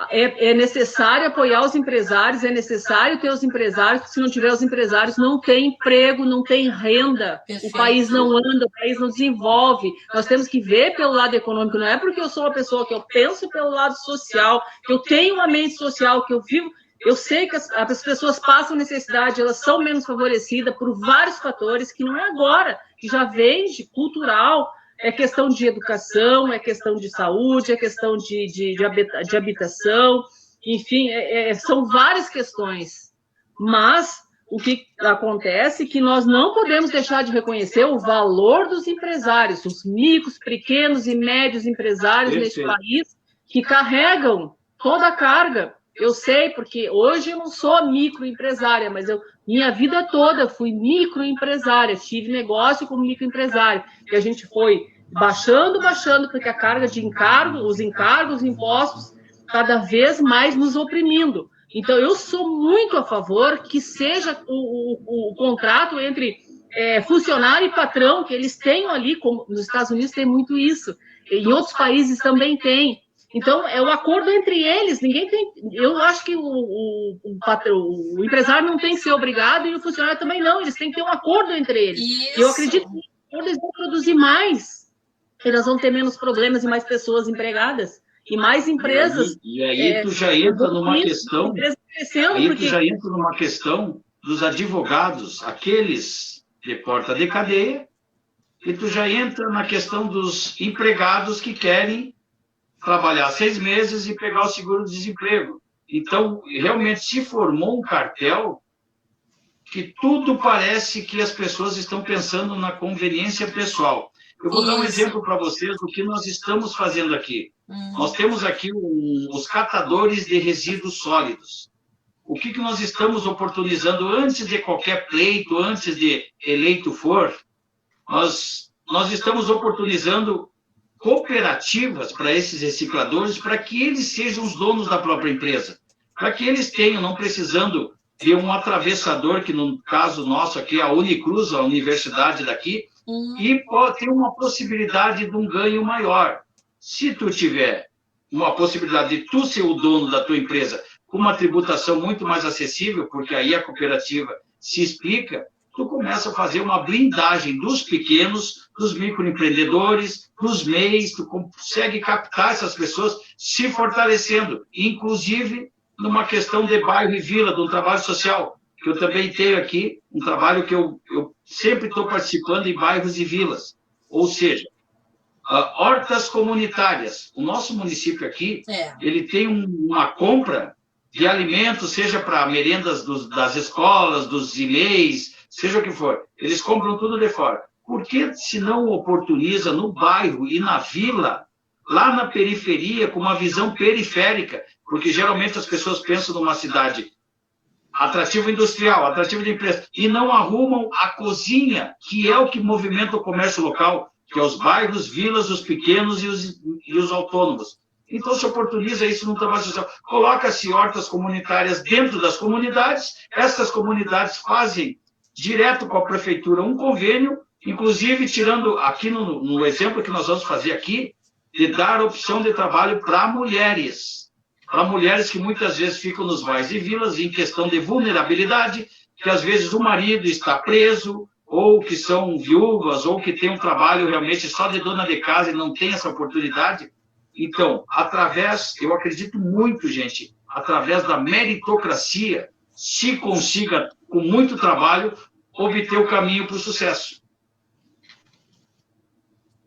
S3: é necessário apoiar os empresários, é necessário ter os empresários, porque se não tiver os empresários, não tem emprego, não tem renda. Perfeito. O país não anda, o país não desenvolve. Nós temos que ver pelo lado econômico, não é porque eu sou uma pessoa que eu penso pelo lado social, que eu tenho uma mente social, que eu vivo. Eu sei que as pessoas passam necessidade, elas são menos favorecidas por vários fatores, que não é agora, que já vem de cultural. É questão de educação, é questão de saúde, é questão de habitação, enfim, são várias questões. Mas o que acontece é que nós não podemos deixar de reconhecer o valor dos empresários, os micros, pequenos e médios empresários neste país, que carregam toda a carga. Eu sei, porque hoje eu não sou microempresária, mas minha vida toda fui microempresária, tive negócio como microempresária, e a gente foi baixando, porque a carga de os encargos, os impostos, cada vez mais nos oprimindo. Então, eu sou muito a favor que seja o contrato entre funcionário e patrão, que eles tenham ali, como nos Estados Unidos tem muito isso, em outros países também tem. Então, é o acordo entre eles, ninguém tem... Eu acho que o empresário não tem que ser obrigado e o funcionário também não, eles têm que ter um acordo entre eles. Isso. Eu acredito que eles vão produzir mais, e nós vamos ter menos problemas e mais pessoas empregadas, e mais empresas...
S4: E aí tu já entra numa questão... Tu já entra numa questão dos advogados, aqueles de porta de cadeia, e tu já entra na questão dos empregados que querem trabalhar 6 meses e pegar o seguro-desemprego. Então, realmente se formou um cartel que tudo parece que as pessoas estão pensando na conveniência pessoal. Eu vou dar um exemplo para vocês do que nós estamos fazendo aqui. Nós temos aqui os catadores de resíduos sólidos. O que nós estamos oportunizando antes de qualquer pleito, antes de eleito for, nós estamos oportunizando cooperativas para esses recicladores, para que eles sejam os donos da própria empresa, para que eles tenham, não precisando de um atravessador, que no caso nosso aqui é a Unicruz, a universidade daqui, e pode ter uma possibilidade de um ganho maior. Se tu tiver uma possibilidade de tu ser o dono da tua empresa, com uma tributação muito mais acessível, porque aí a cooperativa se explica, tu começa a fazer uma blindagem dos pequenos, dos microempreendedores, dos MEIs, tu consegue captar essas pessoas se fortalecendo, inclusive numa questão de bairro e vila, de um trabalho social, que eu também tenho aqui, um trabalho que eu sempre estou participando em bairros e vilas. Ou seja, hortas comunitárias. O nosso município aqui,
S2: É.
S4: ele tem uma compra de alimentos, seja para merendas das escolas, dos e-mails, seja o que for. Eles compram tudo de fora. Por que se não oportuniza no bairro e na vila, lá na periferia, com uma visão periférica? Porque geralmente as pessoas pensam numa cidade atrativo industrial, atrativo de empresa, e não arrumam a cozinha, que é o que movimenta o comércio local, que é os bairros, vilas, os pequenos e os autônomos. Então, se oportuniza isso no trabalho social. Coloca-se hortas comunitárias dentro das comunidades, essas comunidades fazem direto com a prefeitura um convênio, inclusive tirando aqui no exemplo que nós vamos fazer aqui, de dar opção de trabalho para mulheres que muitas vezes ficam nos bairros e vilas em questão de vulnerabilidade, que às vezes o marido está preso, ou que são viúvas, ou que tem um trabalho realmente só de dona de casa e não tem essa oportunidade. Então, eu acredito muito, gente, através da meritocracia, se consiga, com muito trabalho, obter o caminho para o sucesso.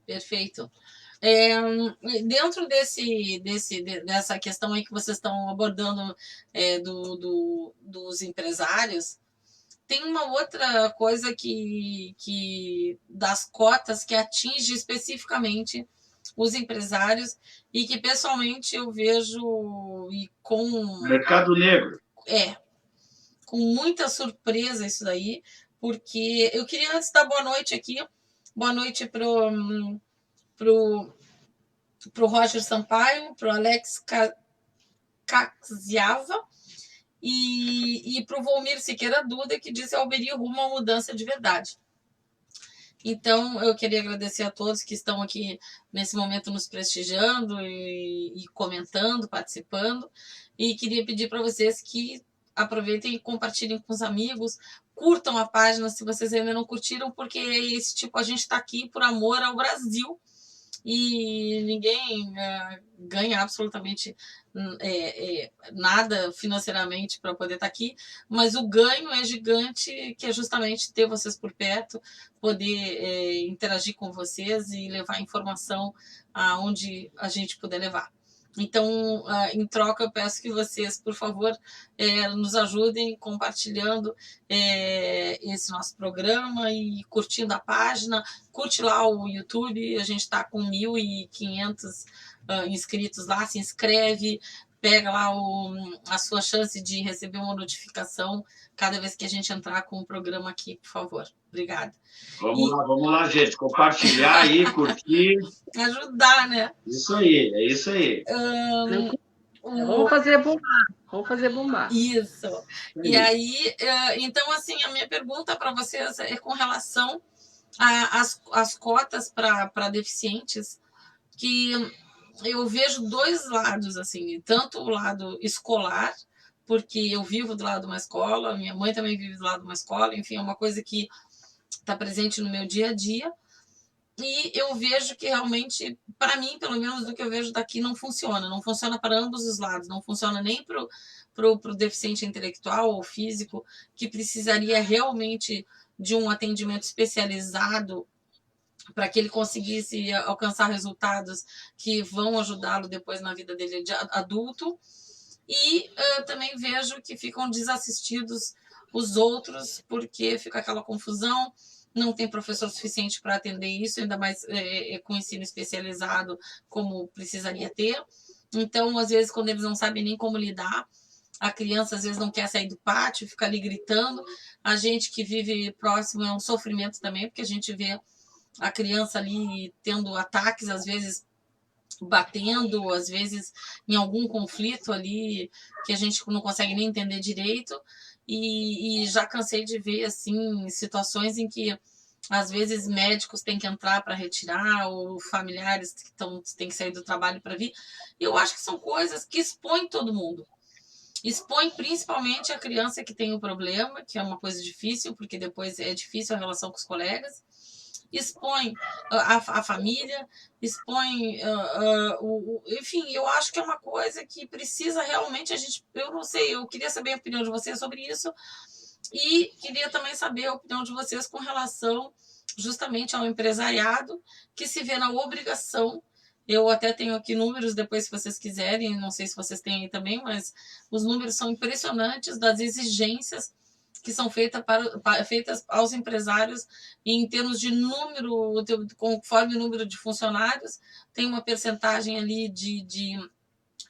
S2: Perfeito. Dentro dessa questão aí que vocês estão abordando dos empresários, tem uma outra coisa que das cotas que atinge especificamente os empresários e que pessoalmente eu vejo
S4: Mercado negro.
S2: Com muita surpresa isso daí, porque eu queria antes dar boa noite aqui, boa noite pro Roger Sampaio, pro Alex Caxiava e pro Volmir Siqueira Duda, que disse Alberi rumo à mudança de verdade. Então, eu queria agradecer a todos que estão aqui nesse momento nos prestigiando e comentando, participando. E queria pedir para vocês que aproveitem e compartilhem com os amigos, curtam a página se vocês ainda não curtiram, porque a gente está aqui por amor ao Brasil e ninguém ganha absolutamente nada financeiramente para poder estar aqui, mas o ganho é gigante, que é justamente ter vocês por perto, poder interagir com vocês e levar informação aonde a gente puder levar. Então, em troca, eu peço que vocês, por favor, nos ajudem compartilhando esse nosso programa e curtindo a página. Curte lá o YouTube, a gente está com 1.500 inscritos lá, se inscreve, pega lá a sua chance de receber uma notificação cada vez que a gente entrar com o programa aqui, por favor. Obrigada.
S4: Vamos lá, gente. Compartilhar aí, curtir.
S2: Ajudar, né?
S4: Isso aí, é isso aí.
S3: Vamos fazer bombar.
S2: Isso. E aí, então, assim, a minha pergunta para vocês é com relação às cotas para deficientes, que eu vejo dois lados, assim, tanto o lado escolar, porque eu vivo do lado de uma escola, minha mãe também vive do lado de uma escola, enfim, é uma coisa que está presente no meu dia a dia, e eu vejo que realmente, para mim, pelo menos do que eu vejo daqui, não funciona para ambos os lados, não funciona nem para o deficiente intelectual ou físico, que precisaria realmente de um atendimento especializado para que ele conseguisse alcançar resultados que vão ajudá-lo depois na vida dele de adulto. E também vejo que ficam desassistidos os outros, porque fica aquela confusão, não tem professor suficiente para atender isso, ainda mais com ensino especializado como precisaria ter. Então, às vezes, quando eles não sabem nem como lidar, a criança às vezes não quer sair do pátio, fica ali gritando. A gente que vive próximo é um sofrimento também, porque a gente vê a criança ali tendo ataques, às vezes batendo, às vezes em algum conflito ali que a gente não consegue nem entender direito, e já cansei de ver assim situações em que às vezes médicos têm que entrar para retirar, ou familiares que têm que sair do trabalho para vir. Eu acho que são coisas que expõem todo mundo. Expõe principalmente a criança que tem o problema, que é uma coisa difícil, porque depois é difícil a relação com os colegas. Expõe a família, expõe enfim, eu acho que é uma coisa que precisa realmente eu não sei, eu queria saber a opinião de vocês sobre isso, E queria também saber a opinião de vocês com relação justamente ao empresariado que se vê na obrigação. Eu até tenho aqui números depois, se vocês quiserem, não sei se vocês têm aí também, mas os números são impressionantes das exigências que são feitas aos empresários em termos de número, conforme o número de funcionários, tem uma percentagem ali de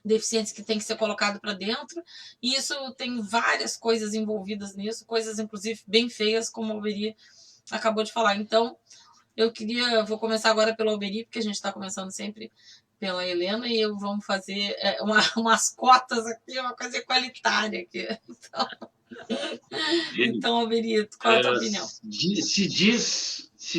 S2: deficientes que tem que ser colocado para dentro, e isso tem várias coisas envolvidas nisso, coisas inclusive bem feias, como a Alberi acabou de falar. Então, vou começar agora pela Alberi, porque a gente está começando sempre pela Helena, e vamos fazer umas cotas aqui, uma coisa igualitária aqui. Então, Alberi, qual é a tua opinião?
S4: Se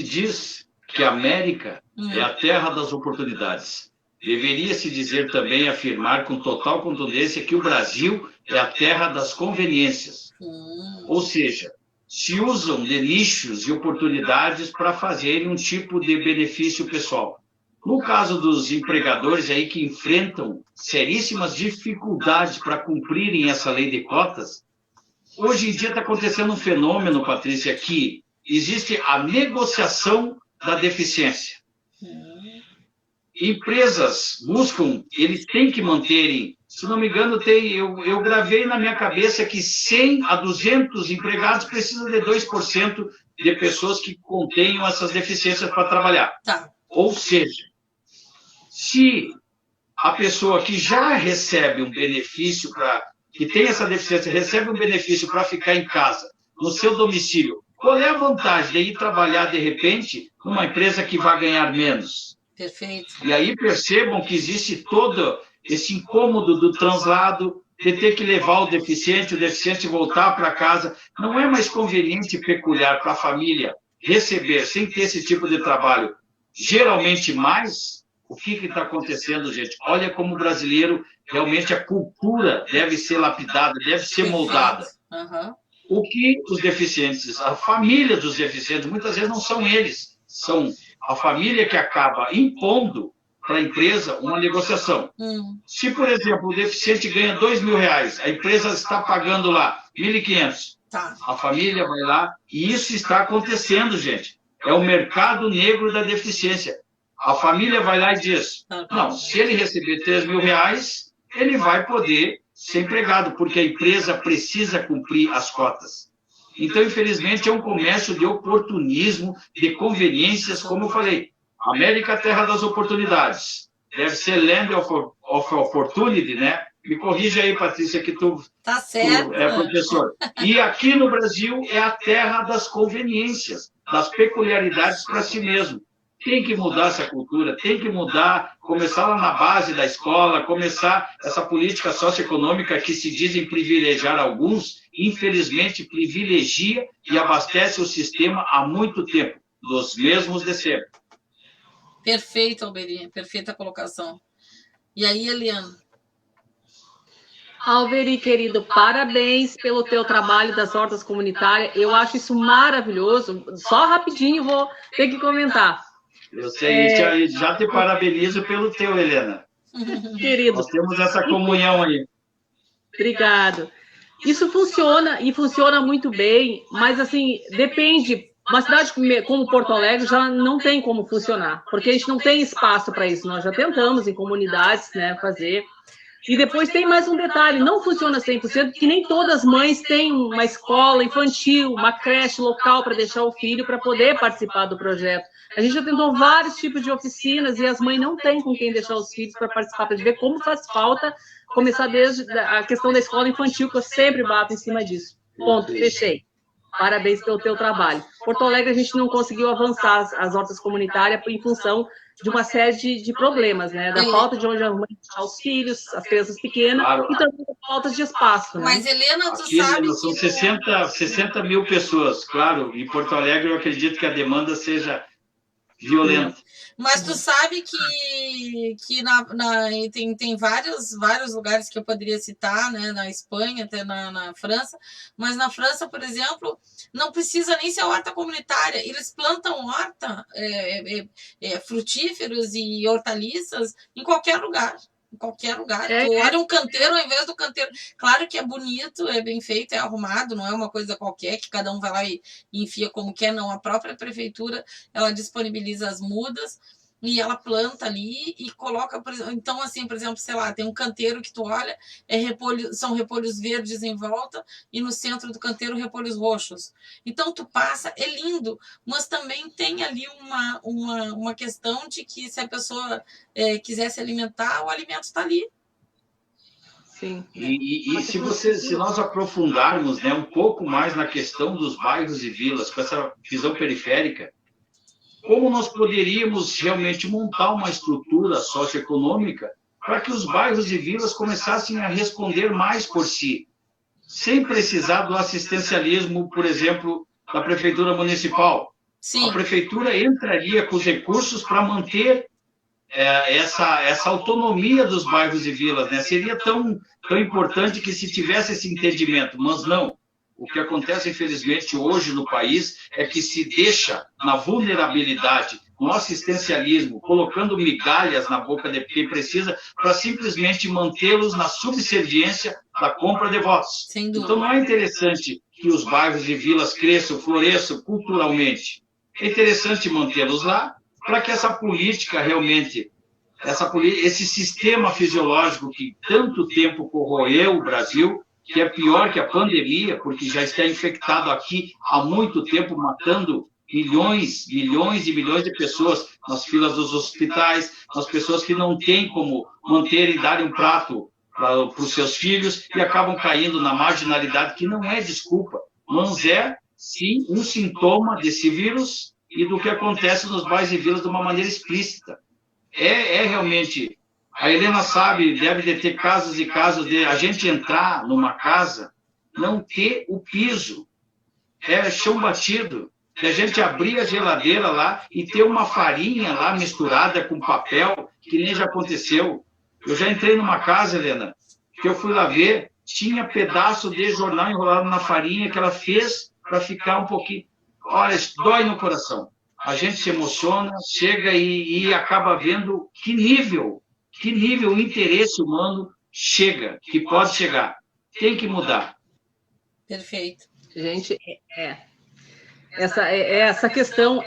S4: diz que a América é a terra das oportunidades. Deveria se dizer também, afirmar com total contundência que o Brasil é a terra das conveniências. Ou seja, se usam de nichos e oportunidades para fazerem um tipo de benefício pessoal. No caso dos empregadores aí que enfrentam seríssimas dificuldades para cumprirem essa lei de cotas, hoje em dia está acontecendo um fenômeno, Patrícia, que existe a negociação da deficiência. Empresas buscam, eles têm que manterem, se não me engano, eu gravei na minha cabeça que 100 a 200 empregados precisam de 2% de pessoas que contenham essas deficiências para trabalhar.
S2: Tá.
S4: Ou seja, se a pessoa que já recebe um benefício que tem essa deficiência, recebe um benefício para ficar em casa, no seu domicílio, qual é a vantagem de ir trabalhar, de repente, numa empresa que vai ganhar menos?
S2: Perfeito.
S4: E aí percebam que existe todo esse incômodo do translado, de ter que levar o deficiente voltar para casa. Não é mais conveniente e peculiar para a família receber, sem ter esse tipo de trabalho, geralmente mais? O que está acontecendo, gente? Olha como o brasileiro, realmente a cultura deve ser lapidada, deve ser moldada. O que os deficientes, a família dos deficientes, muitas vezes não são eles, são a família que acaba impondo para a empresa uma negociação. Se, por exemplo, o deficiente ganha R$2.000, a empresa está pagando lá R$1.500.
S2: Tá.
S4: A família vai lá, e isso está acontecendo, gente. É o mercado negro da deficiência. A família vai lá e diz, não, se ele receber R$3.000, ele vai poder ser empregado, porque a empresa precisa cumprir as cotas. Então, infelizmente, é um comércio de oportunismo, de conveniências, como eu falei. América é a terra das oportunidades. Deve ser land of opportunity, né? Me corrija aí, Patrícia, que tu é professor. E aqui no Brasil é a terra das conveniências, das peculiaridades para si mesmo. Tem que mudar essa cultura, tem que mudar, começar lá na base da escola, começar essa política socioeconômica que se dizem privilegiar alguns, infelizmente privilegia e abastece o sistema há muito tempo, dos mesmos de sempre.
S2: Perfeito, Alberi, perfeita colocação. E aí, Eliana?
S3: Alberi, querido, parabéns pelo teu trabalho das hortas comunitárias. Eu acho isso maravilhoso. Só rapidinho vou ter que comentar.
S4: Eu sei, já te parabenizo pelo teu, Helena.
S3: Querido.
S4: Nós temos essa comunhão aí.
S3: Obrigado. Isso funciona e funciona muito bem, mas assim, depende. Uma cidade como Porto Alegre já não tem como funcionar, porque a gente não tem espaço para isso. Nós já tentamos em comunidades, né, fazer. E depois tem mais um detalhe, não funciona 100%, porque nem todas as mães têm uma escola infantil, uma creche local para deixar o filho para poder participar do projeto. A gente já tentou vários tipos de oficinas e as mães não têm com quem deixar os filhos para participar, para ver como faz falta começar desde a questão da escola infantil, que eu sempre bato em cima disso. Ponto, fechei. Parabéns pelo teu trabalho. Porto Alegre a gente não conseguiu avançar as hortas comunitárias em função de uma série de problemas, né? Da falta de onde a mãe deixar os filhos, as crianças pequenas, claro. E também da falta de espaço, né?
S2: Mas, Helena, tu
S4: aqui,
S2: sabe
S4: são
S2: que...
S4: 60 mil pessoas, claro. Em Porto Alegre eu acredito que a demanda seja violenta.
S2: Mas tu sabe que tem vários lugares que eu poderia citar, né? Na Espanha, até na França, mas na França, por exemplo, não precisa nem ser horta comunitária. Eles plantam horta, frutíferos e hortaliças em qualquer lugar. em qualquer lugar.
S3: É.
S2: Tu olha um canteiro ao invés do canteiro. Claro que é bonito, é bem feito, é arrumado, não é uma coisa qualquer que cada um vai lá e enfia como quer, não. A própria prefeitura, ela disponibiliza as mudas e ela planta ali e coloca, por exemplo, então assim, por exemplo, sei lá, tem um canteiro que tu olha, são repolhos verdes em volta e no centro do canteiro repolhos roxos. Então tu passa, é lindo, mas também tem ali uma questão de que se a pessoa quiser se alimentar, o alimento está ali.
S3: Sim.
S4: E se nós aprofundarmos, né, um pouco mais na questão dos bairros e vilas, com essa visão periférica, como nós poderíamos realmente montar uma estrutura socioeconômica para que os bairros e vilas começassem a responder mais por si, sem precisar do assistencialismo, por exemplo, da prefeitura municipal.
S2: Sim.
S4: A prefeitura entraria com os recursos para manter essa autonomia dos bairros e vilas, né? Seria tão importante que se tivesse esse entendimento, mas não. O que acontece, infelizmente, hoje no país é que se deixa na vulnerabilidade, no assistencialismo, colocando migalhas na boca de quem precisa para simplesmente mantê-los na subserviência da compra de votos.
S2: Sem dúvida.
S4: Então, não é interessante que os bairros e vilas cresçam, floresçam culturalmente. É interessante mantê-los lá para que essa política realmente, esse sistema fisiológico que tanto tempo corroeu o Brasil, que é pior que a pandemia, porque já está infectado aqui há muito tempo, matando milhões e milhões de pessoas nas filas dos hospitais, nas pessoas que não têm como manter e dar um prato para os seus filhos e acabam caindo na marginalidade, que não é desculpa, mas é, sim, um sintoma desse vírus e do que acontece nos bairros e vilas de uma maneira explícita. É realmente... A Helena sabe, deve de ter casos e casos de a gente entrar numa casa, não ter o piso, chão batido, de a gente abrir a geladeira lá e ter uma farinha lá misturada com papel, que nem já aconteceu. Eu já entrei numa casa, Helena, que eu fui lá ver, tinha pedaço de jornal enrolado na farinha que ela fez para ficar um pouquinho... Olha, isso dói no coração. A gente se emociona, chega e acaba vendo que nível o interesse humano chega, que pode chegar. Tem que mudar.
S2: Perfeito.
S3: Gente, essa questão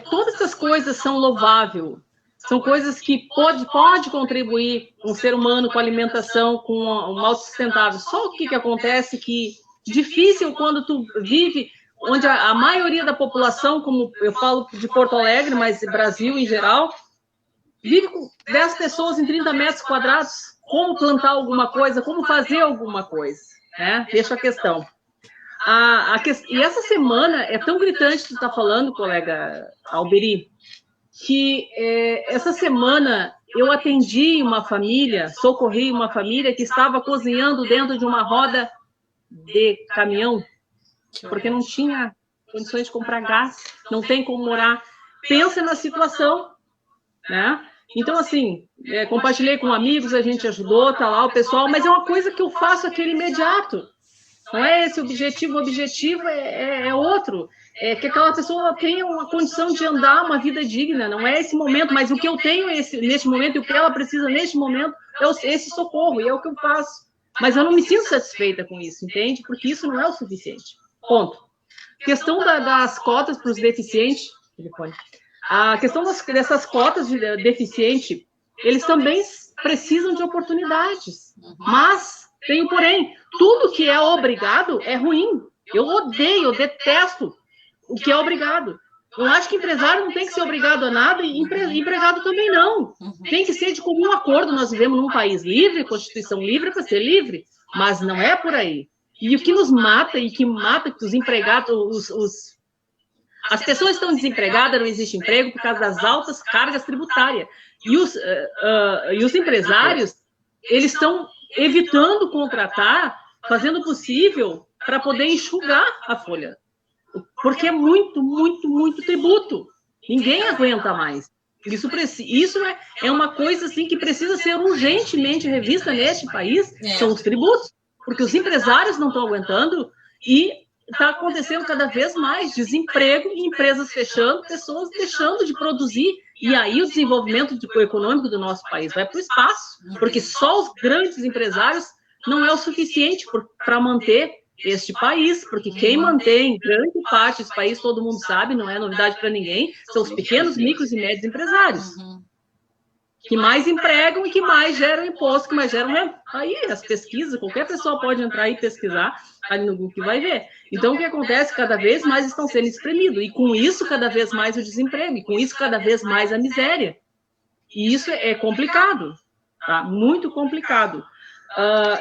S3: todas essas coisas são louváveis. São coisas que pode contribuir um ser humano com alimentação, com um autossustentável. Só o que acontece que difícil quando tu vive onde a maioria da população, como eu falo de Porto Alegre, mas Brasil em geral, vive com 10 pessoas em 30 metros quadrados. Como plantar alguma coisa, como fazer alguma coisa, né? Deixa a questão. E essa semana é tão gritante tu tá falando, colega Alberi, que essa semana eu atendi uma família, socorri uma família que estava cozinhando dentro de uma roda de caminhão, porque não tinha condições de comprar gás, não tem como morar. Pensa na situação, né? Então, assim, compartilhei com amigos, a gente ajudou, tá lá o pessoal, mas é uma coisa que eu faço aquele imediato. Não é esse o objetivo é outro. É que aquela pessoa tenha uma condição de andar uma vida digna, não é esse momento, mas o que eu tenho neste momento e o que ela precisa neste momento é esse socorro, e é o que eu faço. Mas eu não me sinto satisfeita com isso, entende? Porque isso não é o suficiente. Ponto. Questão das cotas para os deficientes, telefone. A questão dessas cotas de deficiente, eles também precisam de oportunidades. Mas, tem porém, tudo que é obrigado é ruim. Eu odeio, eu detesto o que é obrigado. Eu acho que empresário não tem que ser obrigado a nada e empregado também não. Tem que ser de comum acordo. Nós vivemos num país livre, Constituição livre para ser livre, mas não é por aí. E o que nos mata e que mata os empregados, as pessoas estão desempregadas, não existe emprego por causa das altas cargas tributárias. E os empresários, eles estão evitando contratar, fazendo o possível para poder enxugar a folha. Porque é muito, muito, muito tributo. Ninguém aguenta mais. Isso é uma coisa assim, que precisa ser urgentemente revista neste país, são os tributos. Porque os empresários não estão aguentando e está acontecendo cada vez mais desemprego, empresas fechando, pessoas deixando de produzir E aí o desenvolvimento econômico do nosso país vai para o espaço, porque só os grandes empresários não é o suficiente para manter este país, porque quem mantém grande parte desse país, todo mundo sabe, não é novidade para ninguém, são os pequenos, micros e médios empresários, que mais empregam e que mais geram imposto, que mais geram... Aí as pesquisas, qualquer pessoa pode entrar e pesquisar ali no Google que vai ver. Então, o que acontece? Cada vez mais estão sendo espremidos, e com isso, cada vez mais o desemprego, e com isso, cada vez mais a miséria. E isso é complicado, tá? Muito complicado.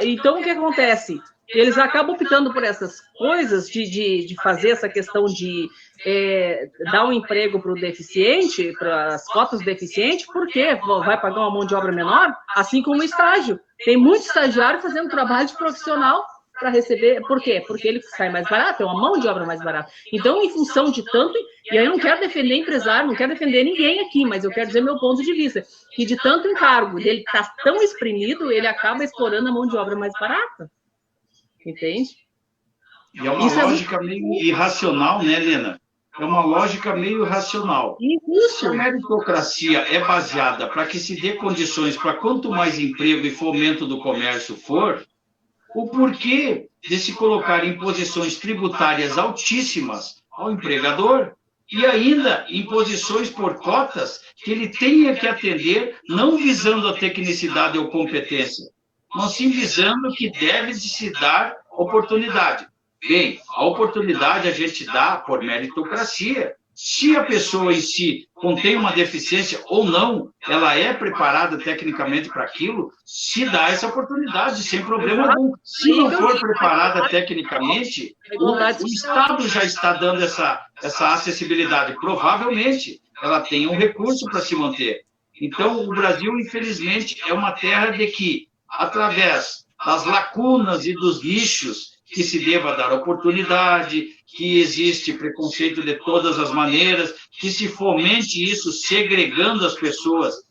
S3: Então, o que acontece? Eles acabam optando por essas coisas de fazer essa questão de dar um emprego para o deficiente, para as cotas do deficiente, porque vai pagar uma mão de obra menor, assim como o estágio. Tem muito estagiário fazendo trabalho de profissional para receber. Por quê? Porque ele sai mais barato, é uma mão de obra mais barata. Então, em função de tanto, e aí eu não quero defender empresário, não quero defender ninguém aqui, mas eu quero dizer meu ponto de vista, que de tanto encargo dele estar tão exprimido, ele acaba explorando a mão de obra mais barata. Entende?
S4: E é uma lógica meio irracional, né, Helena? É uma lógica meio irracional. Se a meritocracia é baseada para que se dê condições para quanto mais emprego e fomento do comércio for, o porquê de se colocar imposições tributárias altíssimas ao empregador e ainda imposições por cotas que ele tenha que atender, não visando a tecnicidade ou competência, mas sim visando que deve se dar oportunidade. Bem, a oportunidade a gente dá por meritocracia. Se a pessoa em si contém uma deficiência ou não, ela é preparada tecnicamente para aquilo, se dá essa oportunidade, sem problema algum. Se não for preparada tecnicamente, o Estado já está dando essa acessibilidade. Provavelmente, ela tem um recurso para se manter. Então, o Brasil, infelizmente, é uma terra de que, através das lacunas e dos nichos, que se deva dar oportunidade, que existe preconceito de todas as maneiras, que se fomente isso segregando as pessoas,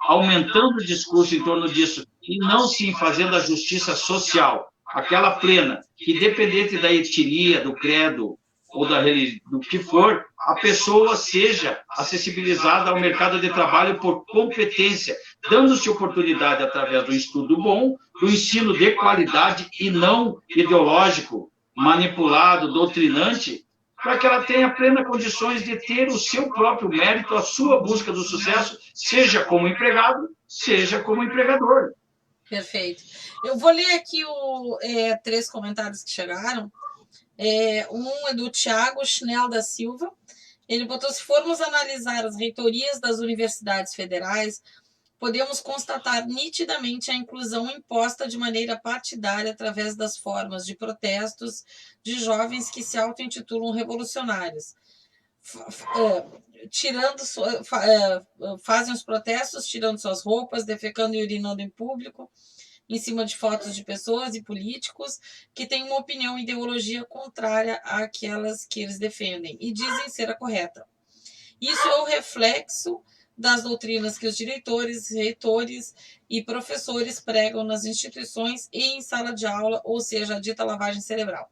S4: aumentando o discurso em torno disso, e não sim fazendo a justiça social, aquela plena, que independente da etnia, do credo ou da religião, do que for, a pessoa seja acessibilizada ao mercado de trabalho por competência, dando-se oportunidade através do estudo bom, do ensino de qualidade e não ideológico, manipulado, doutrinante, para que ela tenha plenas condições de ter o seu próprio mérito, a sua busca do sucesso, seja como empregado, seja como empregador.
S2: Perfeito. Eu vou ler aqui 3 comentários que chegaram. Um é do Tiago Schnell da Silva. Ele botou: se formos analisar as reitorias das universidades federais, podemos constatar nitidamente a inclusão imposta de maneira partidária através das formas de protestos de jovens que se auto-intitulam revolucionários. Fazem os protestos tirando suas roupas, defecando e urinando em público, em cima de fotos de pessoas e políticos que têm uma opinião e ideologia contrária àquelas que eles defendem e dizem ser a correta. Isso é o reflexo das doutrinas que os diretores, reitores e professores pregam nas instituições e em sala de aula, ou seja, a dita lavagem cerebral.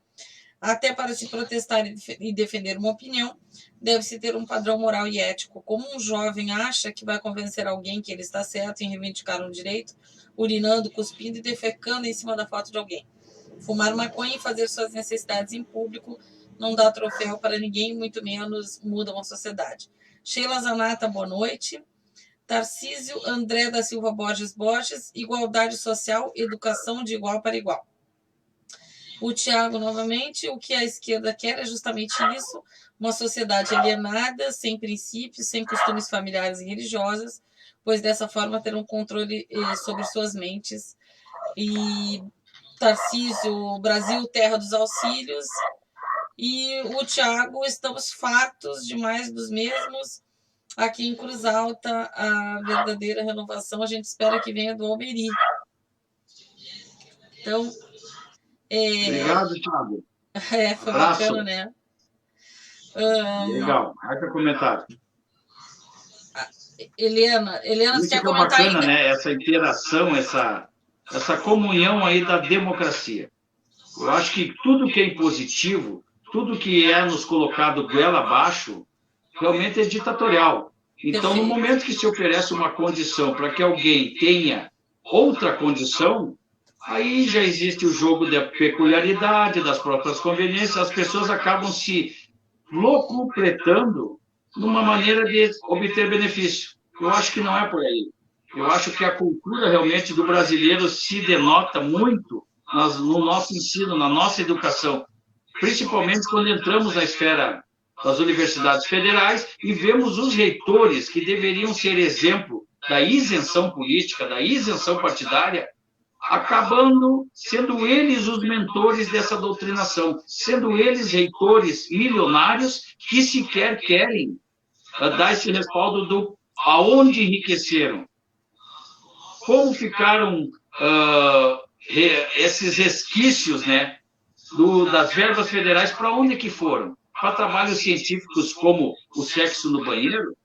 S2: Até para se protestar e defender uma opinião, deve-se ter um padrão moral e ético. Como um jovem acha que vai convencer alguém que ele está certo em reivindicar um direito, urinando, cuspindo e defecando em cima da foto de alguém? Fumar maconha e fazer suas necessidades em público não dá troféu para ninguém, muito menos muda uma sociedade. Sheila Zanata, boa noite. Tarcísio André da Silva Borges, igualdade social, educação de igual para igual. O Tiago, novamente, o que a esquerda quer é justamente isso, uma sociedade alienada, sem princípios, sem costumes familiares e religiosos, pois dessa forma terão controle sobre suas mentes. E Tarcísio, Brasil, terra dos auxílios. E o Tiago, estamos fartos de mais dos mesmos. Aqui em Cruz Alta, a verdadeira renovação, a gente espera que venha do Alberi. Então...
S4: Obrigado, Thiago.
S2: Foi bacana, né?
S4: Legal, marca comentário.
S2: Helena, você quer comentar
S4: bacana,
S2: ainda?
S4: Né? Essa interação, essa comunhão aí da democracia. Eu acho que tudo que é impositivo, tudo que é nos colocado goela abaixo, realmente é ditatorial. Então, no momento que se oferece uma condição para que alguém tenha outra condição, aí já existe o jogo da peculiaridade, das próprias conveniências, as pessoas acabam se locupletando numa maneira de obter benefício. Eu acho que não é por aí. Eu acho que a cultura realmente do brasileiro se denota muito no nosso ensino, na nossa educação, principalmente quando entramos na esfera das universidades federais e vemos os reitores que deveriam ser exemplo da isenção política, da isenção partidária, acabando sendo eles os mentores dessa doutrinação, sendo eles reitores milionários que sequer querem dar esse respaldo do aonde enriqueceram. Como ficaram esses resquícios, né, das verbas federais, para onde que foram? Para trabalhos científicos como o sexo no banheiro?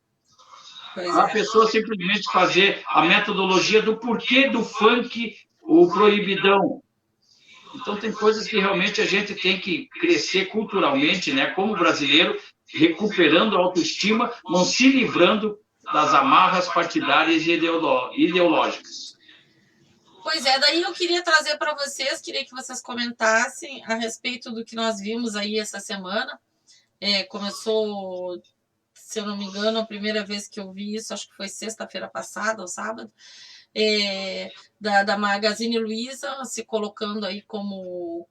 S4: A pessoa simplesmente fazer a metodologia do porquê do funk, o proibidão. Então, tem coisas que realmente a gente tem que crescer culturalmente, né, como brasileiro, recuperando a autoestima, não se livrando das amarras partidárias e ideológicas.
S2: Pois é, daí eu queria trazer para vocês, queria que vocês comentassem a respeito do que nós vimos aí essa semana. Começou, se eu não me engano, a primeira vez que eu vi isso, acho que foi sexta-feira passada ou sábado, da Magazine Luiza se colocando aí como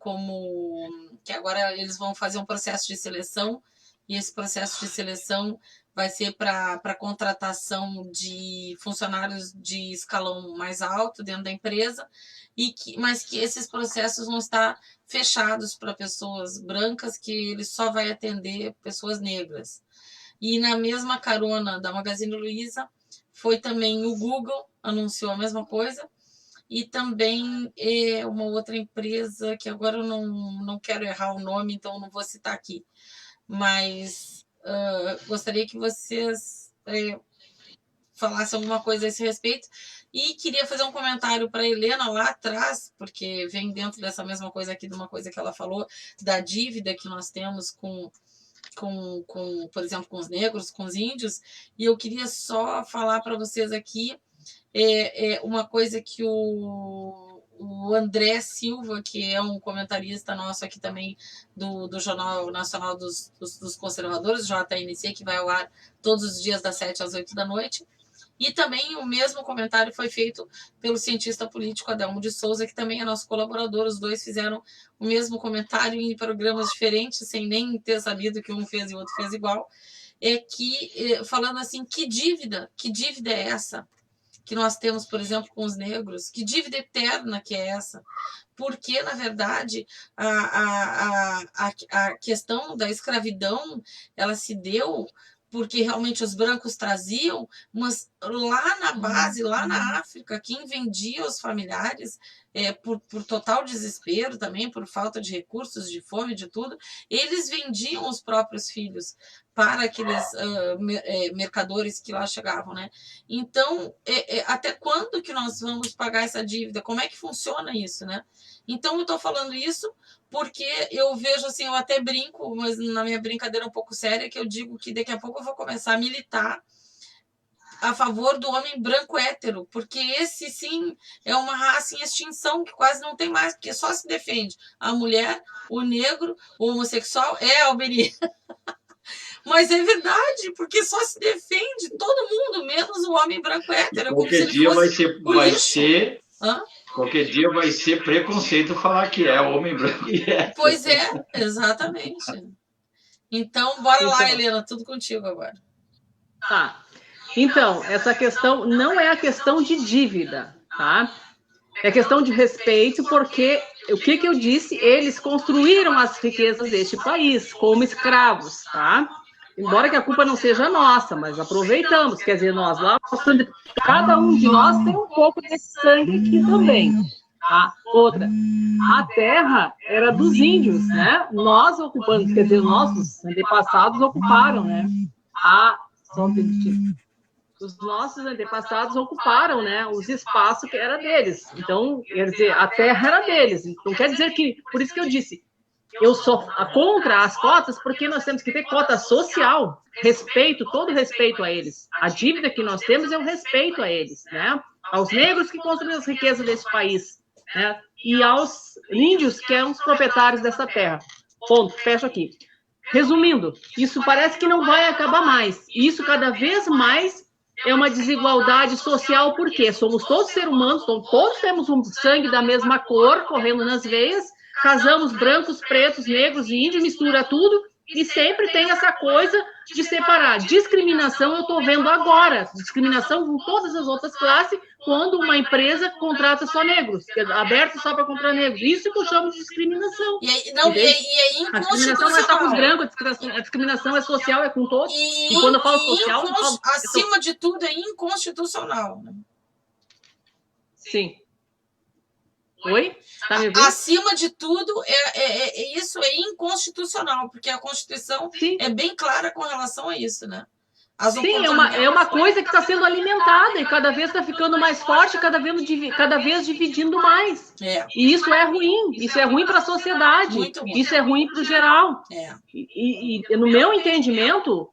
S2: que agora eles vão fazer um processo de seleção, e esse processo de seleção vai ser para contratação de funcionários de escalão mais alto dentro da empresa, mas que esses processos vão estar fechados para pessoas brancas, que ele só vai atender pessoas negras. E na mesma carona da Magazine Luiza, foi também o Google, anunciou a mesma coisa, e também uma outra empresa, que agora eu não quero errar o nome, então não vou citar aqui, mas gostaria que vocês falassem alguma coisa a esse respeito. E queria fazer um comentário para a Helena lá atrás, porque vem dentro dessa mesma coisa aqui, de uma coisa que ela falou, da dívida que nós temos com por exemplo, com os negros, com os índios. E eu queria só falar para vocês aqui uma coisa que o André Silva, que é um comentarista nosso aqui também do Jornal Nacional dos Conservadores, JNC, que vai ao ar todos os dias das 7 às 8 da noite. E também o mesmo comentário foi feito pelo cientista político Adelmo de Souza, que também é nosso colaborador. Os dois fizeram o mesmo comentário em programas diferentes, sem nem ter sabido que um fez e o outro fez igual. Falando assim, que dívida é essa que nós temos, por exemplo, com os negros? Que dívida eterna que é essa? Porque, na verdade, a questão da escravidão, ela se deu porque realmente os brancos traziam, mas lá na base, lá na África, quem vendia os familiares, por total desespero também, por falta de recursos, de fome, de tudo, eles vendiam os próprios filhos para aqueles mercadores que lá chegavam, né? Então, até quando que nós vamos pagar essa dívida? Como é que funciona isso, né? Então, eu estou falando isso porque eu vejo assim, eu até brinco, mas na minha brincadeira um pouco séria, que eu digo que daqui a pouco eu vou começar a militar a favor do homem branco hétero, porque esse sim é uma raça em extinção, que quase não tem mais, porque só se defende a mulher, o negro, o homossexual, a alberia. Mas é verdade, porque só se defende todo mundo, menos o homem branco hétero.
S4: Qualquer dia qualquer dia vai ser preconceito falar que é homem branco e hétero.
S2: Pois é, exatamente. Então, bora lá, Helena, tudo contigo agora.
S3: Tá. Então, essa questão não é a questão de dívida, tá? É questão de respeito, porque o que eu disse? Eles construíram as riquezas deste país como escravos, tá? Embora que a culpa não seja nossa, mas aproveitamos, quer dizer, nós lá, cada um de nós tem um pouco desse sangue aqui também. Tá? Outra, a terra era dos índios, né? Nós ocupamos, quer dizer, nossos antepassados ocuparam, né? Os nossos antepassados ocuparam, né, os espaços que era deles. Então, quer dizer, a terra era deles. Então, quer dizer que, por isso que eu disse, eu sou contra as cotas porque nós temos que ter cota social, respeito, todo respeito a eles. A dívida que nós temos é o respeito a eles, né? Aos negros que construíram as riquezas desse país, né? E aos índios que eram os proprietários dessa terra. Ponto, fecho aqui. Resumindo, isso parece que não vai acabar mais. E isso cada vez mais é uma desigualdade social, porque somos todos seres humanos, todos temos um sangue da mesma cor correndo nas veias, casamos brancos, pretos, negros e índios, mistura tudo, e sempre tem essa coisa de separar. Discriminação eu estou vendo agora, discriminação com todas as outras classes, quando uma empresa contrata só negros, que é aberto só para comprar negros. Isso que eu chamo de discriminação.
S2: E aí, não, e aí
S3: a discriminação não é só com os brancos, a discriminação é social, é com todos. E quando eu falo social, eu falo,
S2: acima de tudo é inconstitucional. Né?
S3: Sim. Oi? Tá me ouvindo?
S2: Acima de tudo, isso é inconstitucional, porque a Constituição é bem clara com relação a isso, né?
S3: Sim, é uma coisa que está sendo alimentada e cada vez está ficando mais forte, cada vez dividindo mais. E isso é ruim para a sociedade, isso é ruim para o geral. E no meu entendimento,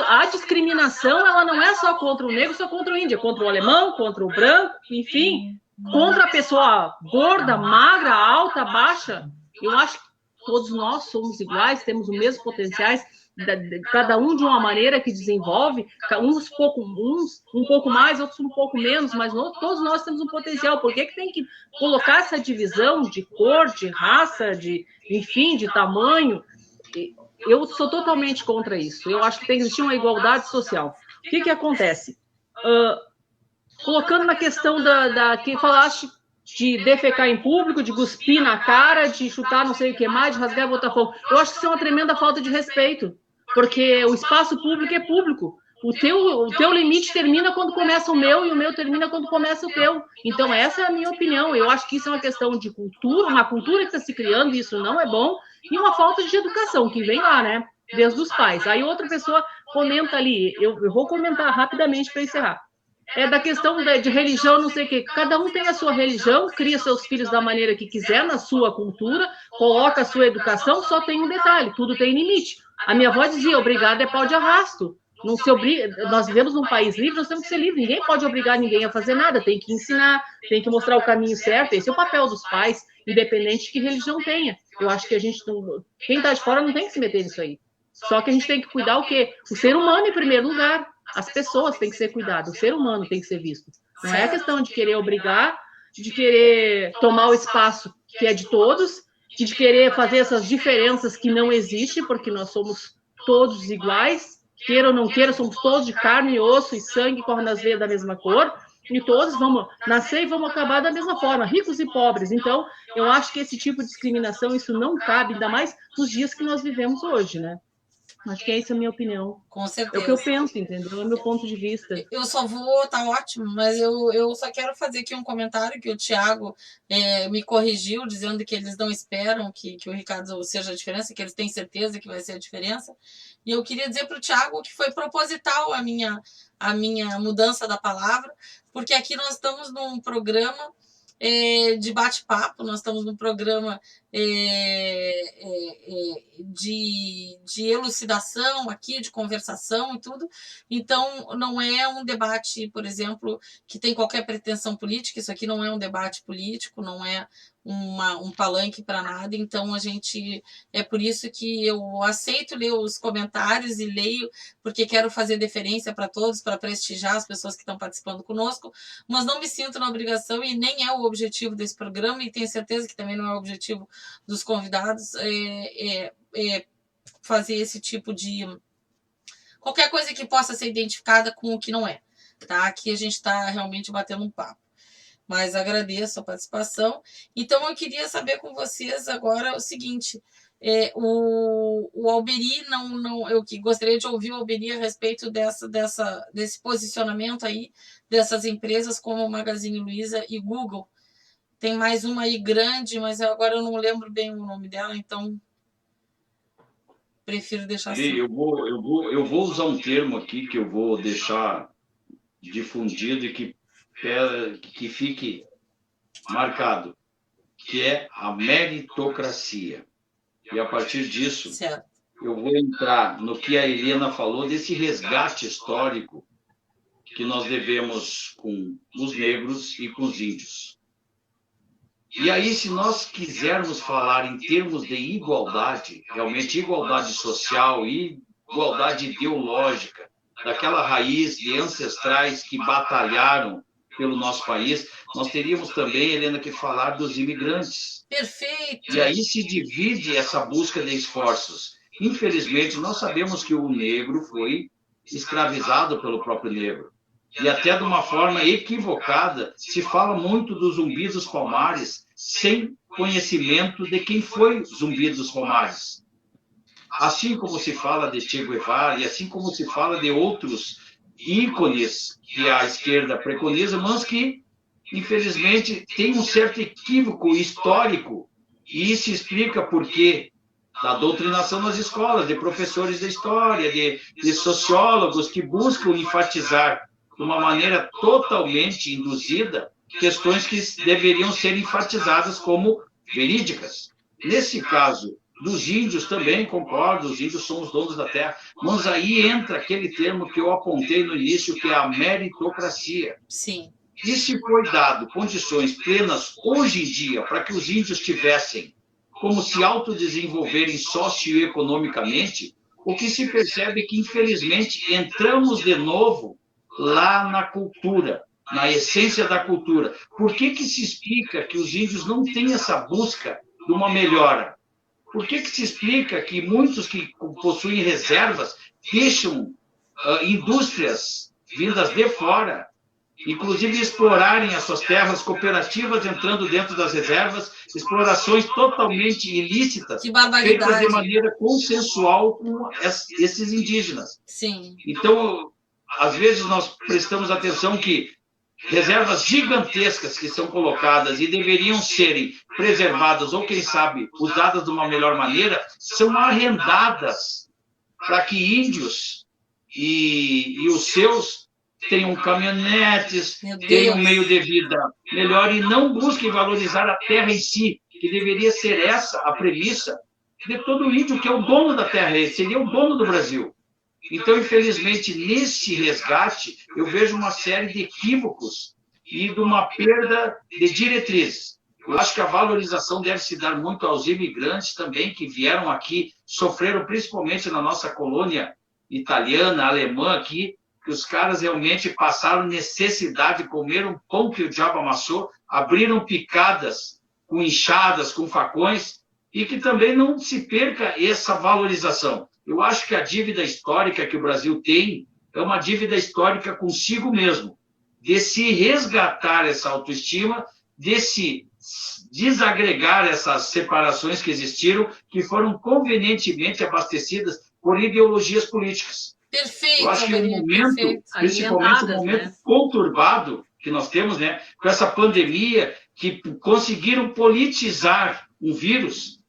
S3: a discriminação ela não é só contra o negro, só contra o índio, é contra o alemão, contra o branco, enfim, contra a pessoa gorda, magra, alta, baixa. Eu acho que todos nós somos iguais, temos os mesmos potenciais, cada um de uma maneira que desenvolve, uns um pouco mais, outros um pouco menos, mas todos nós temos um potencial. Por que tem que colocar essa divisão de cor, de raça, enfim, de tamanho? Eu sou totalmente contra isso. Eu acho que tem que existir uma igualdade social. O que acontece? Colocando na questão que falaste de defecar em público, de cuspir na cara, de chutar não sei o que mais, de rasgar e botar fogo. Eu acho que isso é uma tremenda falta de respeito, porque o espaço público é público. O teu limite termina quando começa o meu e o meu termina quando começa o teu. Então, essa é a minha opinião. Eu acho que isso é uma questão de cultura, uma cultura que está se criando, e isso não é bom, e uma falta de educação, que vem lá, né? Desde os pais. Aí outra pessoa comenta ali, eu vou comentar rapidamente para encerrar. Da questão de religião, não sei o quê. Cada um tem a sua religião, cria seus filhos da maneira que quiser, na sua cultura, coloca a sua educação, só tem um detalhe, tudo tem limite. A minha avó dizia, obrigado é pau de arrasto. Não se nós vivemos num país livre, nós temos que ser livres. Ninguém pode obrigar ninguém a fazer nada, tem que ensinar, tem que mostrar o caminho certo. Esse é o papel dos pais, independente de que religião tenha. Eu acho que quem está de fora não tem que se meter nisso aí. Só que a gente tem que cuidar o quê? O ser humano em primeiro lugar. As pessoas têm que ser cuidadas, o ser humano tem que ser visto. Não é questão de querer obrigar, de querer tomar o espaço que é de todos, de querer fazer essas diferenças que não existem, porque nós somos todos iguais, queira ou não queira, somos todos de carne, osso e sangue, correm nas veias da mesma cor, e todos vamos nascer e vamos acabar da mesma forma, ricos e pobres. Então, eu acho que esse tipo de discriminação, isso não cabe, ainda mais nos dias que nós vivemos hoje, né? Acho que essa é a minha opinião.
S2: Com certeza.
S3: É o que eu penso, entendeu? É o meu ponto de vista.
S2: Eu só vou, tá ótimo, mas eu só quero fazer aqui um comentário que o Thiago me corrigiu, dizendo que eles não esperam que o Ricardo seja a diferença, que eles têm certeza que vai ser a diferença. E eu queria dizer para o Thiago que foi proposital a minha mudança da palavra, porque aqui nós estamos num programa de bate-papo, nós estamos num programa de elucidação aqui, de conversação e tudo. Então, não é um debate, por exemplo, que tem qualquer pretensão política. Isso aqui não é um debate político, não é um palanque para nada. Então, é por isso que eu aceito ler os comentários e leio, porque quero fazer deferência para todos, para prestigiar as pessoas que estão participando conosco, mas não me sinto na obrigação, e nem é o objetivo desse programa, e tenho certeza que também não é o objetivo dos convidados, fazer esse tipo de... qualquer coisa que possa ser identificada com o que não é. Tá? Aqui a gente está realmente batendo um papo. Mas agradeço a participação. Então, eu queria saber com vocês agora o seguinte, o Alberi, eu que gostaria de ouvir o Alberi a respeito desse posicionamento aí, dessas empresas como Magazine Luiza e Google. Tem mais uma aí grande, mas agora eu não lembro bem o nome dela, então prefiro deixar assim.
S4: Eu vou usar um termo aqui que eu vou deixar difundido e que fique marcado, que é a meritocracia. E a partir disso,
S2: Certo.
S4: eu vou entrar no que a Helena falou desse resgate histórico que nós devemos com os negros e com os índios. E aí, se nós quisermos falar em termos de igualdade, realmente igualdade social e igualdade ideológica, daquela raiz de ancestrais que batalharam pelo nosso país, nós teríamos também, Helena, que falar dos imigrantes.
S2: Perfeito.
S4: E aí se divide essa busca de esforços. Infelizmente, nós sabemos que o negro foi escravizado pelo próprio negro. E até de uma forma equivocada, se fala muito do Zumbi dos Palmares, sem conhecimento de quem foi Zumbi dos Palmares. Assim como se fala de Che Guevara, e assim como se fala de outros ícones que a esquerda preconiza, mas que, infelizmente, tem um certo equívoco histórico, e isso explica por quê da doutrinação nas escolas, de professores de história, de sociólogos que buscam enfatizar de uma maneira totalmente induzida questões que deveriam ser enfatizadas como verídicas. Nesse caso dos índios também concordo, os índios são os donos da terra, mas aí entra aquele termo que eu apontei no início, que é a meritocracia.
S2: Sim.
S4: E se foi dado condições plenas hoje em dia para que os índios tivessem como se autodesenvolverem socioeconomicamente, o que se percebe é que, infelizmente, entramos de novo lá na cultura, na essência da cultura. Por que se explica que os índios não têm essa busca de uma melhora? Por que se explica que muitos que possuem reservas deixam indústrias vindas de fora, inclusive explorarem as suas terras, cooperativas entrando dentro das reservas, explorações totalmente ilícitas,
S2: Que barbaridade.
S4: feitas de maneira consensual com esses indígenas?
S2: Sim.
S4: Então, às vezes nós prestamos atenção que reservas gigantescas que são colocadas e deveriam serem preservadas ou, quem sabe, usadas de uma melhor maneira, são arrendadas para que índios e os seus tenham caminhonetes, tenham um meio de vida melhor e não busquem valorizar a terra em si, que deveria ser essa a premissa de todo índio, que é o dono da terra, ele seria o dono do Brasil. Então, infelizmente, nesse resgate, eu vejo uma série de equívocos e de uma perda de diretrizes. Eu acho que a valorização deve se dar muito aos imigrantes também, que vieram aqui, sofreram principalmente na nossa colônia italiana, alemã aqui, que os caras realmente passaram necessidade, comeram pão que o diabo amassou, abriram picadas com enxadas, com facões, e que também não se perca essa valorização. Eu acho que a dívida histórica que o Brasil tem é uma dívida histórica consigo mesmo, de se resgatar essa autoestima, de se desagregar essas separações que existiram, que foram convenientemente abastecidas por ideologias políticas.
S2: Perfeito.
S4: Eu acho que o momento,
S2: perfeito.
S4: principalmente o momento conturbado que nós temos, né, com essa pandemia, que conseguiram politizar um vírus,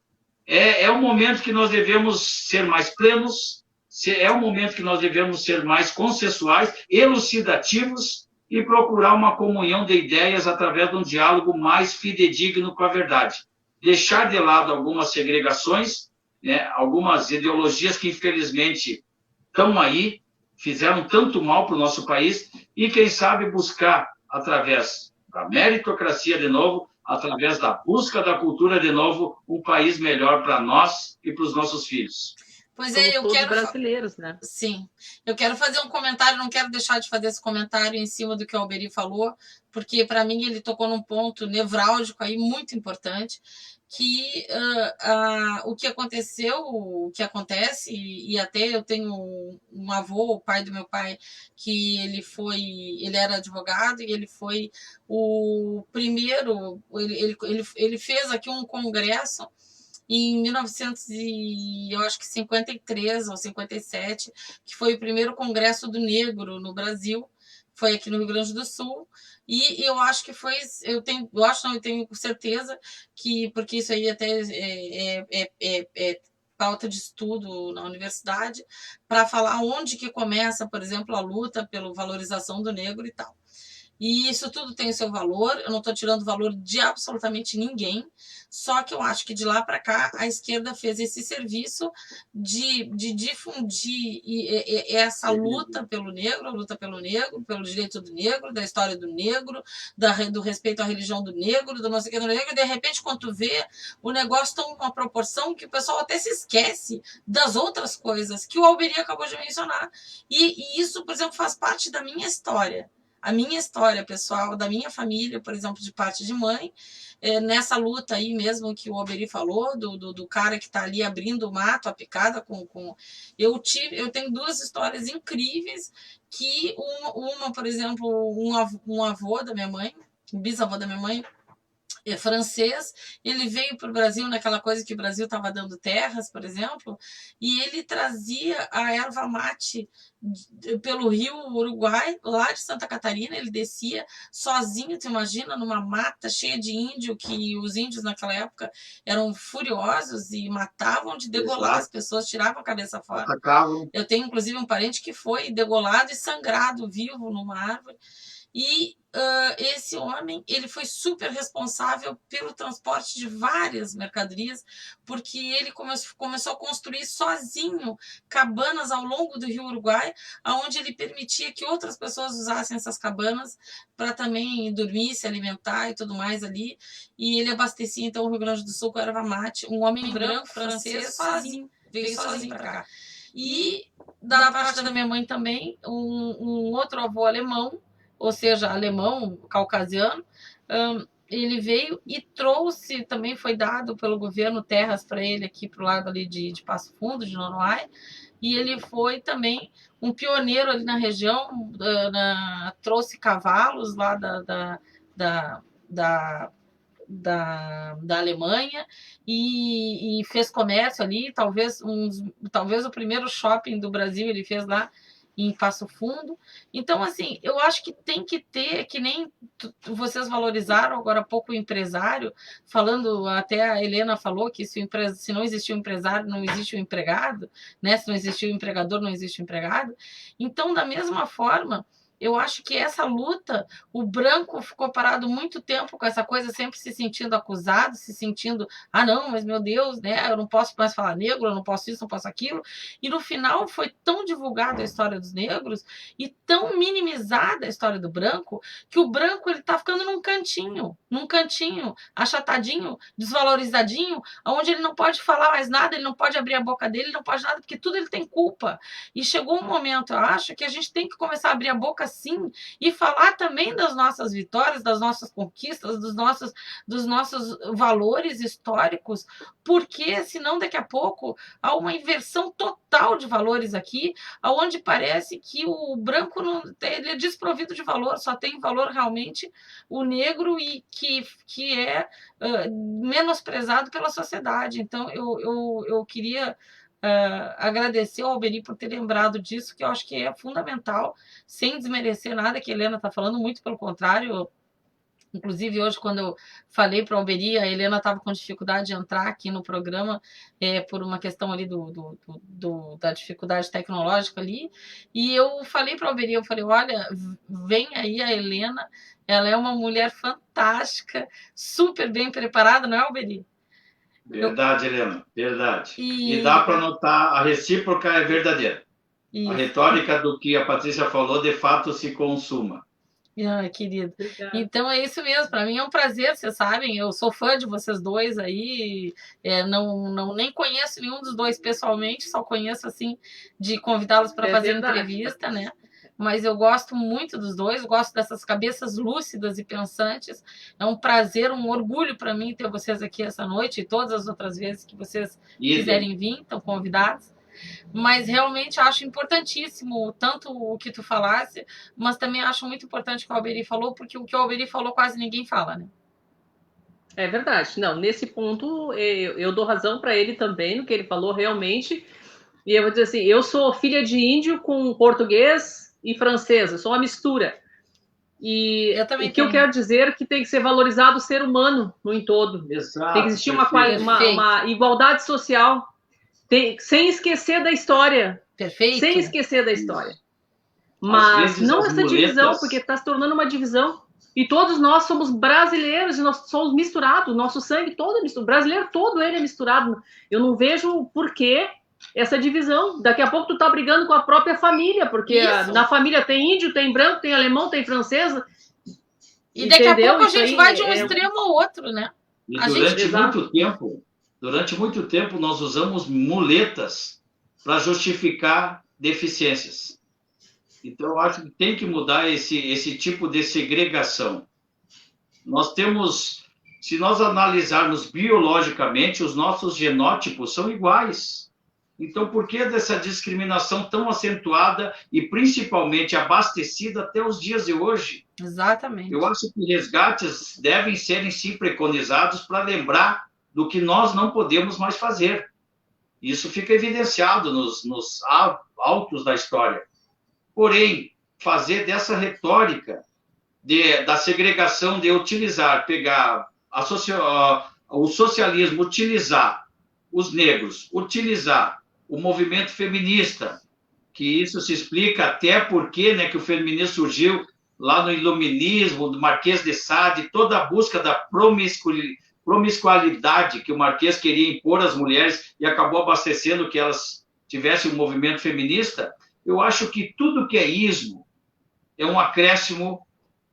S4: é um momento que nós devemos ser mais plenos, é um momento que nós devemos ser mais consensuais, elucidativos e procurar uma comunhão de ideias através de um diálogo mais fidedigno com a verdade. Deixar de lado algumas segregações, né, algumas ideologias que, infelizmente, estão aí, fizeram tanto mal para o nosso país, e, quem sabe, buscar, através da meritocracia de novo, através da busca da cultura de novo, um país melhor para nós e para os nossos filhos.
S2: Pois
S3: Somos
S2: é, eu
S3: todos
S2: quero...
S3: brasileiros, né?
S2: Sim. Eu quero fazer um comentário, não quero deixar de fazer esse comentário em cima do que o Alberi falou, porque, para mim, ele tocou num ponto nevrálgico aí, muito importante, que o que aconteceu, o que acontece, e até eu tenho um avô, o pai do meu pai, que ele era advogado e ele foi o primeiro, ele fez aqui um congresso em 1953 ou 57, que foi o primeiro Congresso do Negro no Brasil, foi aqui no Rio Grande do Sul, e eu acho que foi, eu tenho certeza que, porque isso aí até é pauta de estudo na universidade, para falar onde que começa, por exemplo, a luta pela valorização do negro e tal. E isso tudo tem o seu valor, eu não estou tirando valor de absolutamente ninguém, só que eu acho que de lá para cá a esquerda fez esse serviço de difundir essa luta pelo negro, a luta pelo negro, pelo direito do negro, da história do negro, do respeito à religião do negro, do não sei o que do negro, e de repente quando tu vê, o negócio toma uma proporção que o pessoal até se esquece das outras coisas que o Alberi acabou de mencionar. E isso, por exemplo, faz parte da minha história. A minha história pessoal, da minha família, por exemplo, de parte de mãe, nessa luta aí mesmo que o Alberi falou, do cara que está ali abrindo o mato, a picada eu tenho duas histórias incríveis, que uma por exemplo, um avô da minha mãe, um bisavô da minha mãe, é francês, ele veio para o Brasil naquela coisa que o Brasil estava dando terras, por exemplo, e ele trazia a erva mate pelo rio Uruguai, lá de Santa Catarina, ele descia sozinho, tu imagina, numa mata cheia de índio, que os índios naquela época eram furiosos e matavam de degolar as pessoas, tiravam a cabeça fora.
S5: Atacavam.
S2: Eu tenho inclusive um parente que foi degolado e sangrado vivo numa árvore. E esse homem, ele foi super responsável pelo transporte de várias mercadorias, porque ele começou a construir sozinho cabanas ao longo do rio Uruguai, onde ele permitia que outras pessoas usassem essas cabanas para também dormir, se alimentar e tudo mais ali. E ele abastecia então o Rio Grande do Sul com erva mate, um homem branco, francês, sozinho, veio sozinho para cá. E da parte da minha mãe também, um outro avô alemão, ou seja, alemão, caucasiano, ele veio e trouxe, também foi dado pelo governo terras para ele aqui para o lado ali de Passo Fundo, de Noronha, e ele foi também um pioneiro ali na região, trouxe cavalos lá da Alemanha e fez comércio ali, talvez o primeiro shopping do Brasil ele fez lá em Passo Fundo. Então, assim, eu acho que tem que ter, que nem vocês valorizaram agora há pouco o empresário, falando, até a Helena falou que se não existir um empresário, não existe um empregado, né? Se não existir um empregador, não existe um empregado. Então, da mesma forma, eu acho que essa luta, o branco ficou parado muito tempo com essa coisa, sempre se sentindo acusado, se sentindo, não, mas meu Deus, né, eu não posso mais falar negro, eu não posso isso, não posso aquilo. E no final foi tão divulgada a história dos negros e tão minimizada a história do branco, que o branco ele tá ficando num cantinho, achatadinho, desvalorizadinho, onde ele não pode falar mais nada, ele não pode abrir a boca dele, ele não pode nada, porque tudo ele tem culpa. E chegou um momento, eu acho, que a gente tem que começar a abrir a boca sim, e falar também das nossas vitórias, das nossas conquistas, dos nossos valores históricos, porque senão daqui a pouco há uma inversão total de valores aqui, onde parece que o branco ele é desprovido de valor, só tem valor realmente o negro e que é menosprezado pela sociedade. Então eu queria agradecer ao Alberi por ter lembrado disso, que eu acho que é fundamental, sem desmerecer nada que a Helena está falando, muito pelo contrário. Inclusive, hoje, quando eu falei para a Alberi, a Helena estava com dificuldade de entrar aqui no programa por uma questão ali da dificuldade tecnológica ali, e eu falei para a Alberi, eu falei, olha, vem aí a Helena, ela é uma mulher fantástica, super bem preparada, não é, Alberi?
S4: Verdade, Helena, verdade. E dá para notar, a recíproca é verdadeira. Isso. A retórica do que a Patrícia falou, de fato, se consuma.
S2: Querido. Então é isso mesmo, para mim é um prazer, vocês sabem, eu sou fã de vocês dois aí, nem conheço nenhum dos dois pessoalmente, só conheço assim de convidá-los para fazer entrevista, né? Mas eu gosto muito dos dois, gosto dessas cabeças lúcidas e pensantes. É um prazer, um orgulho para mim ter vocês aqui essa noite e todas as outras vezes que vocês quiserem vir, estão convidados. Mas realmente acho importantíssimo tanto o que tu falasse, mas também acho muito importante o que o Alberi falou, porque o que o Alberi falou quase ninguém fala, né?
S3: É verdade. Não, nesse ponto eu dou razão para ele também, no que ele falou realmente. E eu vou dizer assim, eu sou filha de índio com português e francesa, sou uma mistura. E o que eu quero dizer é que tem que ser valorizado o ser humano no entorno.
S4: Exato,
S3: tem que existir uma igualdade social, sem esquecer da história.
S2: Perfeito.
S3: Sem esquecer da história. Mas
S4: vezes
S3: não
S4: as
S3: essa divisão,
S4: muletas-
S3: porque está se tornando uma divisão. E todos nós somos brasileiros e nós somos misturados, nosso sangue todo é misturado, o brasileiro todo ele é misturado. Eu não vejo por que essa divisão. Daqui a pouco tu tá brigando com a própria família, porque
S2: Isso.
S3: na família tem índio, tem branco, tem alemão, tem francês.
S2: E daqui a
S3: Entendeu?
S2: pouco a
S3: Isso
S2: gente
S3: aí
S2: vai de um
S3: é-
S2: extremo ao outro, né?
S4: E
S2: A
S4: durante muito tempo, nós usamos muletas para justificar deficiências. Então, eu acho que tem que mudar esse tipo de segregação. Nós temos, se nós analisarmos biologicamente, os nossos genótipos são iguais. Então, por que dessa discriminação tão acentuada e principalmente abastecida até os dias de hoje?
S2: Exatamente.
S4: Eu acho que resgates devem serem, sim, preconizados para lembrar do que nós não podemos mais fazer. Isso fica evidenciado nos autos da história. Porém, fazer dessa retórica da segregação, de utilizar, pegar o socialismo, utilizar os negros, utilizar o movimento feminista, que isso se explica até porque, né, que o feminismo surgiu lá no iluminismo, do Marquês de Sade, toda a busca da promiscuidade que o Marquês queria impor às mulheres e acabou abastecendo que elas tivessem um movimento feminista. Eu acho que tudo que é ismo é um acréscimo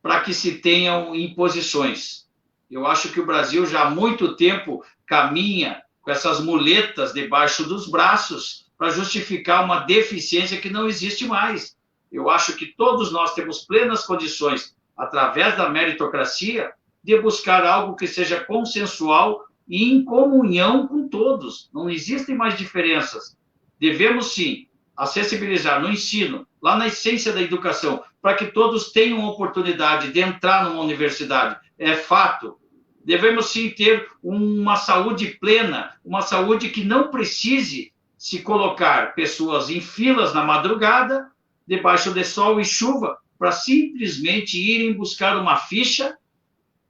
S4: para que se tenham imposições. Eu acho que o Brasil já há muito tempo caminha com essas muletas debaixo dos braços para justificar uma deficiência que não existe mais. Eu acho que todos nós temos plenas condições, através da meritocracia, de buscar algo que seja consensual e em comunhão com todos. Não existem mais diferenças. Devemos, sim, acessibilizar no ensino, lá na essência da educação, para que todos tenham oportunidade de entrar numa universidade. É fato. Devemos, sim, ter uma saúde plena, uma saúde que não precise se colocar pessoas em filas na madrugada, debaixo de sol e chuva, para simplesmente irem buscar uma ficha,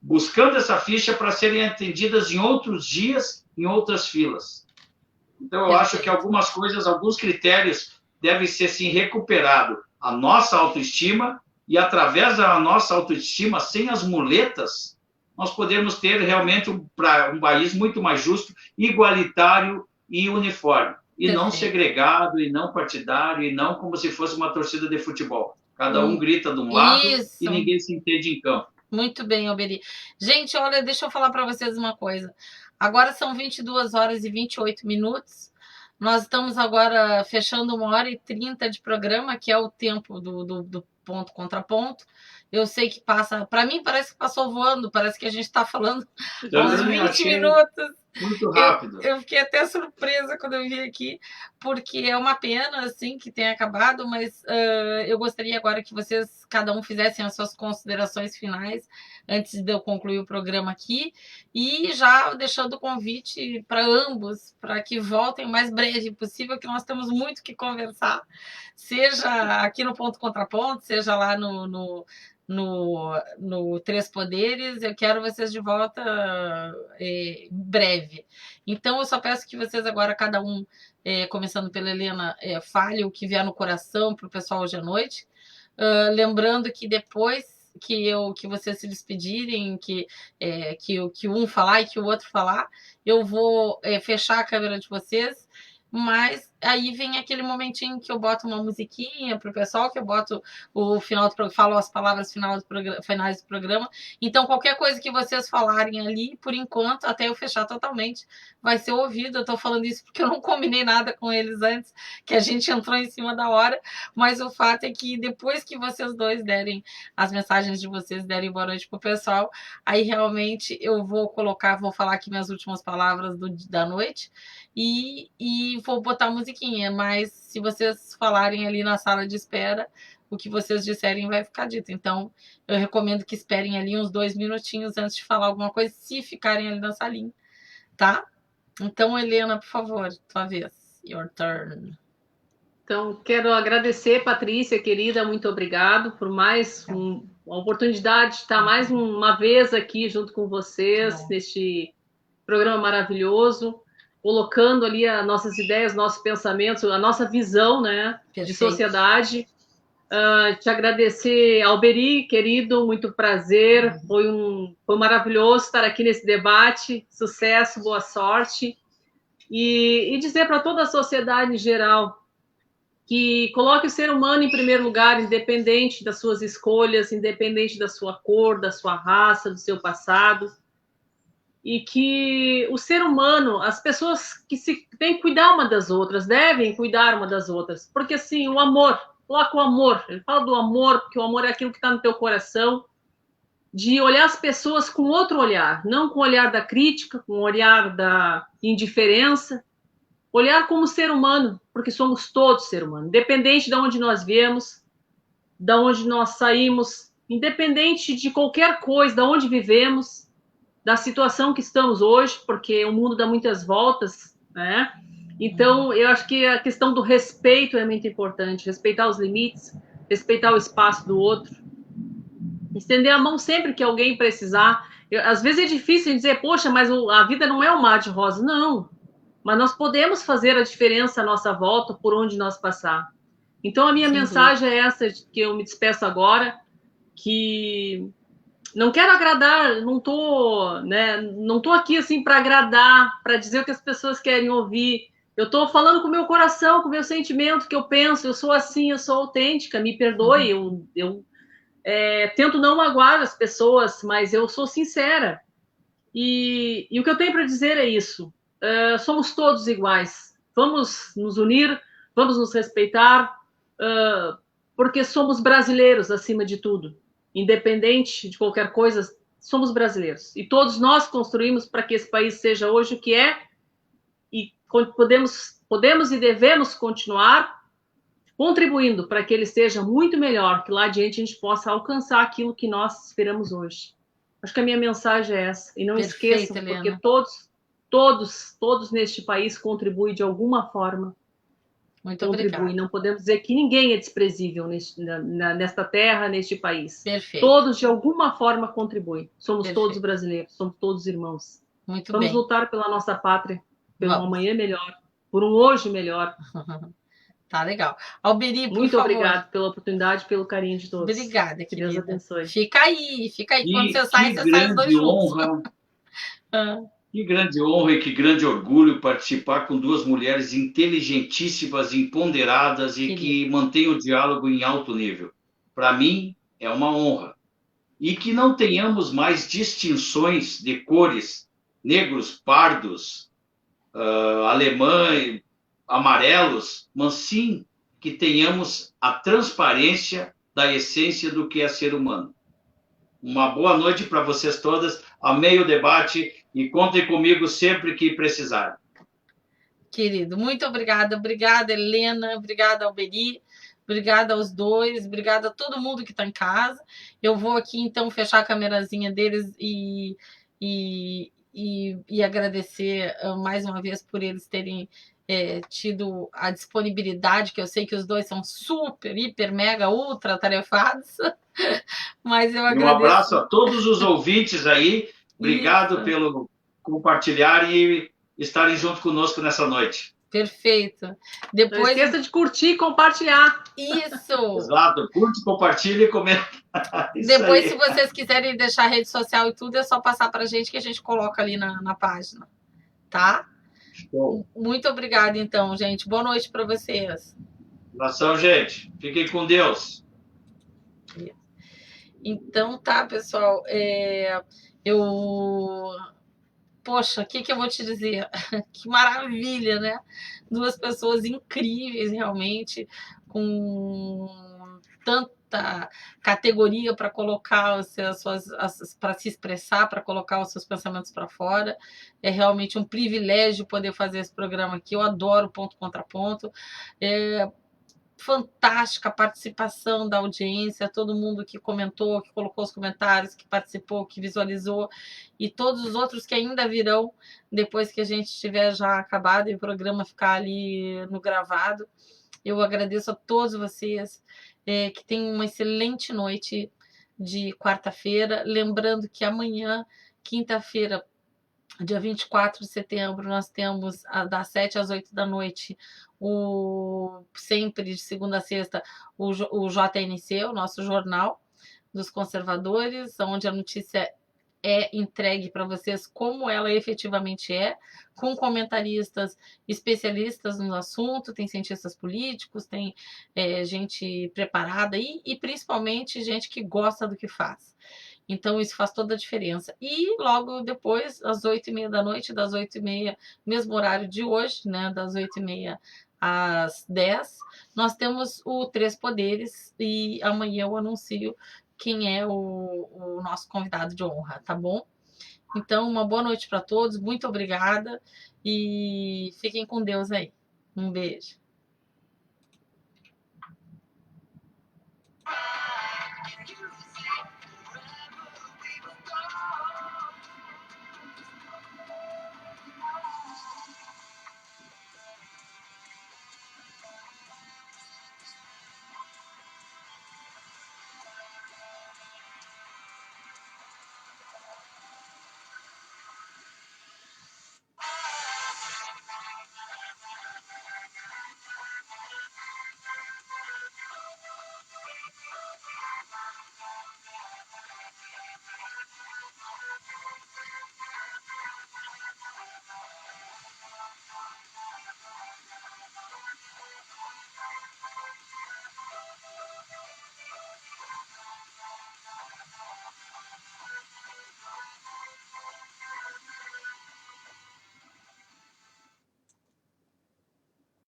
S4: buscando essa ficha para serem atendidas em outros dias, em outras filas. Então, eu acho que algumas coisas, alguns critérios devem ser, sim, recuperados. A nossa autoestima, e através da nossa autoestima, sem as muletas, nós podemos ter realmente um país muito mais justo, igualitário e uniforme. E não segregado, e não partidário, e não como se fosse uma torcida de futebol. Cada um grita de um lado e ninguém se entende em campo.
S2: Muito bem, Alberi. Gente, olha, deixa eu falar para vocês uma coisa. Agora são 22 horas e 28 minutos. Nós estamos agora fechando 1h30 de programa, que é o tempo do ponto contra ponto. Eu sei que passa... Para mim, parece que passou voando. Parece que a gente está falando uns 20 minutos.
S4: Muito rápido.
S2: Eu fiquei até surpresa quando eu vi aqui, porque é uma pena, assim, que tenha acabado, mas eu gostaria agora que vocês, cada um, fizessem as suas considerações finais antes de eu concluir o programa aqui, e já deixando o convite para ambos, para que voltem o mais breve possível, que nós temos muito que conversar, seja aqui no Ponto Contra Ponto, seja lá no Três Poderes. Eu quero vocês de volta breve. Então, eu só peço que vocês agora, cada um, começando pela Helena, fale o que vier no coração para o pessoal hoje à noite. Lembrando que depois que vocês se despedirem, que um falar e que o outro falar, eu vou fechar a câmera de vocês. Mas aí vem aquele momentinho que eu boto uma musiquinha pro pessoal, que eu boto o final do programa, falo as palavras finais do programa. Então, qualquer coisa que vocês falarem ali, por enquanto, até eu fechar totalmente, vai ser ouvido. Eu tô falando isso porque eu não combinei nada com eles antes, que a gente entrou em cima da hora. Mas o fato é que depois que vocês dois derem as mensagens de vocês, derem boa noite pro pessoal, aí realmente eu vou falar aqui minhas últimas palavras da noite. E vou botar a musiquinha, mas se vocês falarem ali na sala de espera, o que vocês disserem vai ficar dito. Então, eu recomendo que esperem ali uns 2 minutinhos antes de falar alguma coisa, se ficarem ali na salinha, tá? Então, Helena, por favor, tua vez. Your turn.
S3: Então, quero agradecer, Patrícia, querida, muito obrigado por mais uma oportunidade de estar mais uma vez aqui junto com vocês, neste programa maravilhoso, colocando ali as nossas ideias, nossos pensamentos, a nossa visão, né, de sociedade. Te agradecer, Alberi, querido, muito prazer. Foi maravilhoso estar aqui nesse debate. Sucesso, boa sorte. E dizer para toda a sociedade em geral que coloque o ser humano em primeiro lugar, independente das suas escolhas, independente da sua cor, da sua raça, do seu passado. E que o ser humano, as pessoas que têm que cuidar uma das outras, devem cuidar uma das outras. Porque, assim, o amor, coloca o amor. Ele fala do amor, porque o amor é aquilo que está no teu coração, de olhar as pessoas com outro olhar, não com o olhar da crítica, com o olhar da indiferença, olhar como ser humano, porque somos todos ser humano, independente de onde nós viemos, de onde nós saímos, independente de qualquer coisa, de onde vivemos, da situação que estamos hoje, porque o mundo dá muitas voltas, né? Então, eu acho que a questão do respeito é muito importante, respeitar os limites, respeitar o espaço do outro, estender a mão sempre que alguém precisar. Às vezes é difícil dizer, poxa, mas a vida não é um mar de rosas. Não, mas nós podemos fazer a diferença à nossa volta, por onde nós passar. Então, a minha mensagem é essa, que eu me despeço agora, que não quero agradar, não tô aqui assim para agradar, para dizer o que as pessoas querem ouvir. Eu estou falando com o meu coração, com o meu sentimento, que eu penso, eu sou assim, eu sou autêntica, me perdoe, eu tento não magoar as pessoas, mas eu sou sincera. E o que eu tenho para dizer é isso. Somos todos iguais. Vamos nos unir, vamos nos respeitar, porque somos brasileiros acima de tudo. Independente de qualquer coisa, somos brasileiros. E todos nós construímos para que esse país seja hoje o que é, e podemos e devemos continuar contribuindo para que ele seja muito melhor, que lá adiante a gente possa alcançar aquilo que nós esperamos hoje. Acho que a minha mensagem é essa. E não esqueçam, porque todos neste país contribuem de alguma forma.
S2: Muito obrigada.
S3: Não podemos dizer que ninguém é desprezível nesta terra, neste país.
S2: Perfeito.
S3: Todos, de alguma forma, contribuem. Somos
S2: Perfeito.
S3: todos brasileiros, somos todos irmãos.
S2: Muito
S3: Vamos
S2: bem.
S3: lutar pela nossa pátria, por um amanhã melhor, por um hoje melhor.
S2: Tá legal. Alberi, por
S3: Muito
S2: favor.
S3: Obrigada pela oportunidade, pelo carinho de todos.
S2: Obrigada,
S3: que Deus
S2: querida.
S3: abençoe.
S2: Fica aí. Quando você sai,
S4: Que
S2: você sai os dois
S4: grande
S2: juntos.
S4: honra. Que grande honra e que grande orgulho participar com duas mulheres inteligentíssimas, empoderadas e que mantêm o diálogo em alto nível. Para mim, é uma honra. E que não tenhamos mais distinções de cores, negros, pardos, alemães, amarelos, mas sim que tenhamos a transparência da essência do que é ser humano. Uma boa noite para vocês todas. Amei o debate e contem comigo sempre que precisarem.
S2: Querido, muito obrigada. Obrigada, Helena. Obrigada, Alberi. Obrigada aos dois. Obrigada a todo mundo que está em casa. Eu vou aqui, então, fechar a câmerazinha deles e agradecer mais uma vez por eles terem tido a disponibilidade, que eu sei que os dois são super, hiper, mega, ultra tarefados, mas eu agradeço.
S4: Um abraço a todos os ouvintes aí, obrigado pelo compartilhar e estarem junto conosco nessa noite.
S2: Perfeito. Depois...
S3: Não esqueça de curtir e compartilhar.
S2: Isso!
S4: Exato, curte, compartilha e comenta.
S2: Depois, se vocês quiserem deixar a rede social e tudo, é só passar para a gente que a gente coloca ali na página, tá?
S4: Bom.
S2: Muito obrigada, então, gente. Boa noite para vocês.
S4: Abração, gente. Fiquem com Deus.
S2: Então, tá, pessoal. Poxa, o que eu vou te dizer? Que maravilha, né? Duas pessoas incríveis, realmente, com tanta categoria para colocar para se expressar, para colocar os seus pensamentos para fora. É realmente um privilégio poder fazer esse programa aqui. Eu adoro Ponto Contra Ponto. Fantástica a participação da audiência, todo mundo que comentou, que colocou os comentários, que participou, que visualizou, e todos os outros que ainda virão depois que a gente tiver já acabado e o programa ficar ali no gravado. Eu agradeço a todos vocês, que tenham uma excelente noite de quarta-feira, lembrando que amanhã, quinta-feira, Dia 24 de setembro, nós temos das 7 às 8 da noite, sempre de segunda a sexta, o JNC, o nosso jornal dos conservadores, onde a notícia é entregue para vocês como ela efetivamente é, com comentaristas especialistas no assunto, tem cientistas políticos, tem gente preparada e principalmente gente que gosta do que faz. Então, isso faz toda a diferença. E logo depois, às 8h30 da noite, das 8h30, mesmo horário de hoje, né, das 8h30 às 10, nós temos o Três Poderes e amanhã eu anuncio quem é o nosso convidado de honra, tá bom? Então, uma boa noite para todos, muito obrigada e fiquem com Deus aí. Um beijo.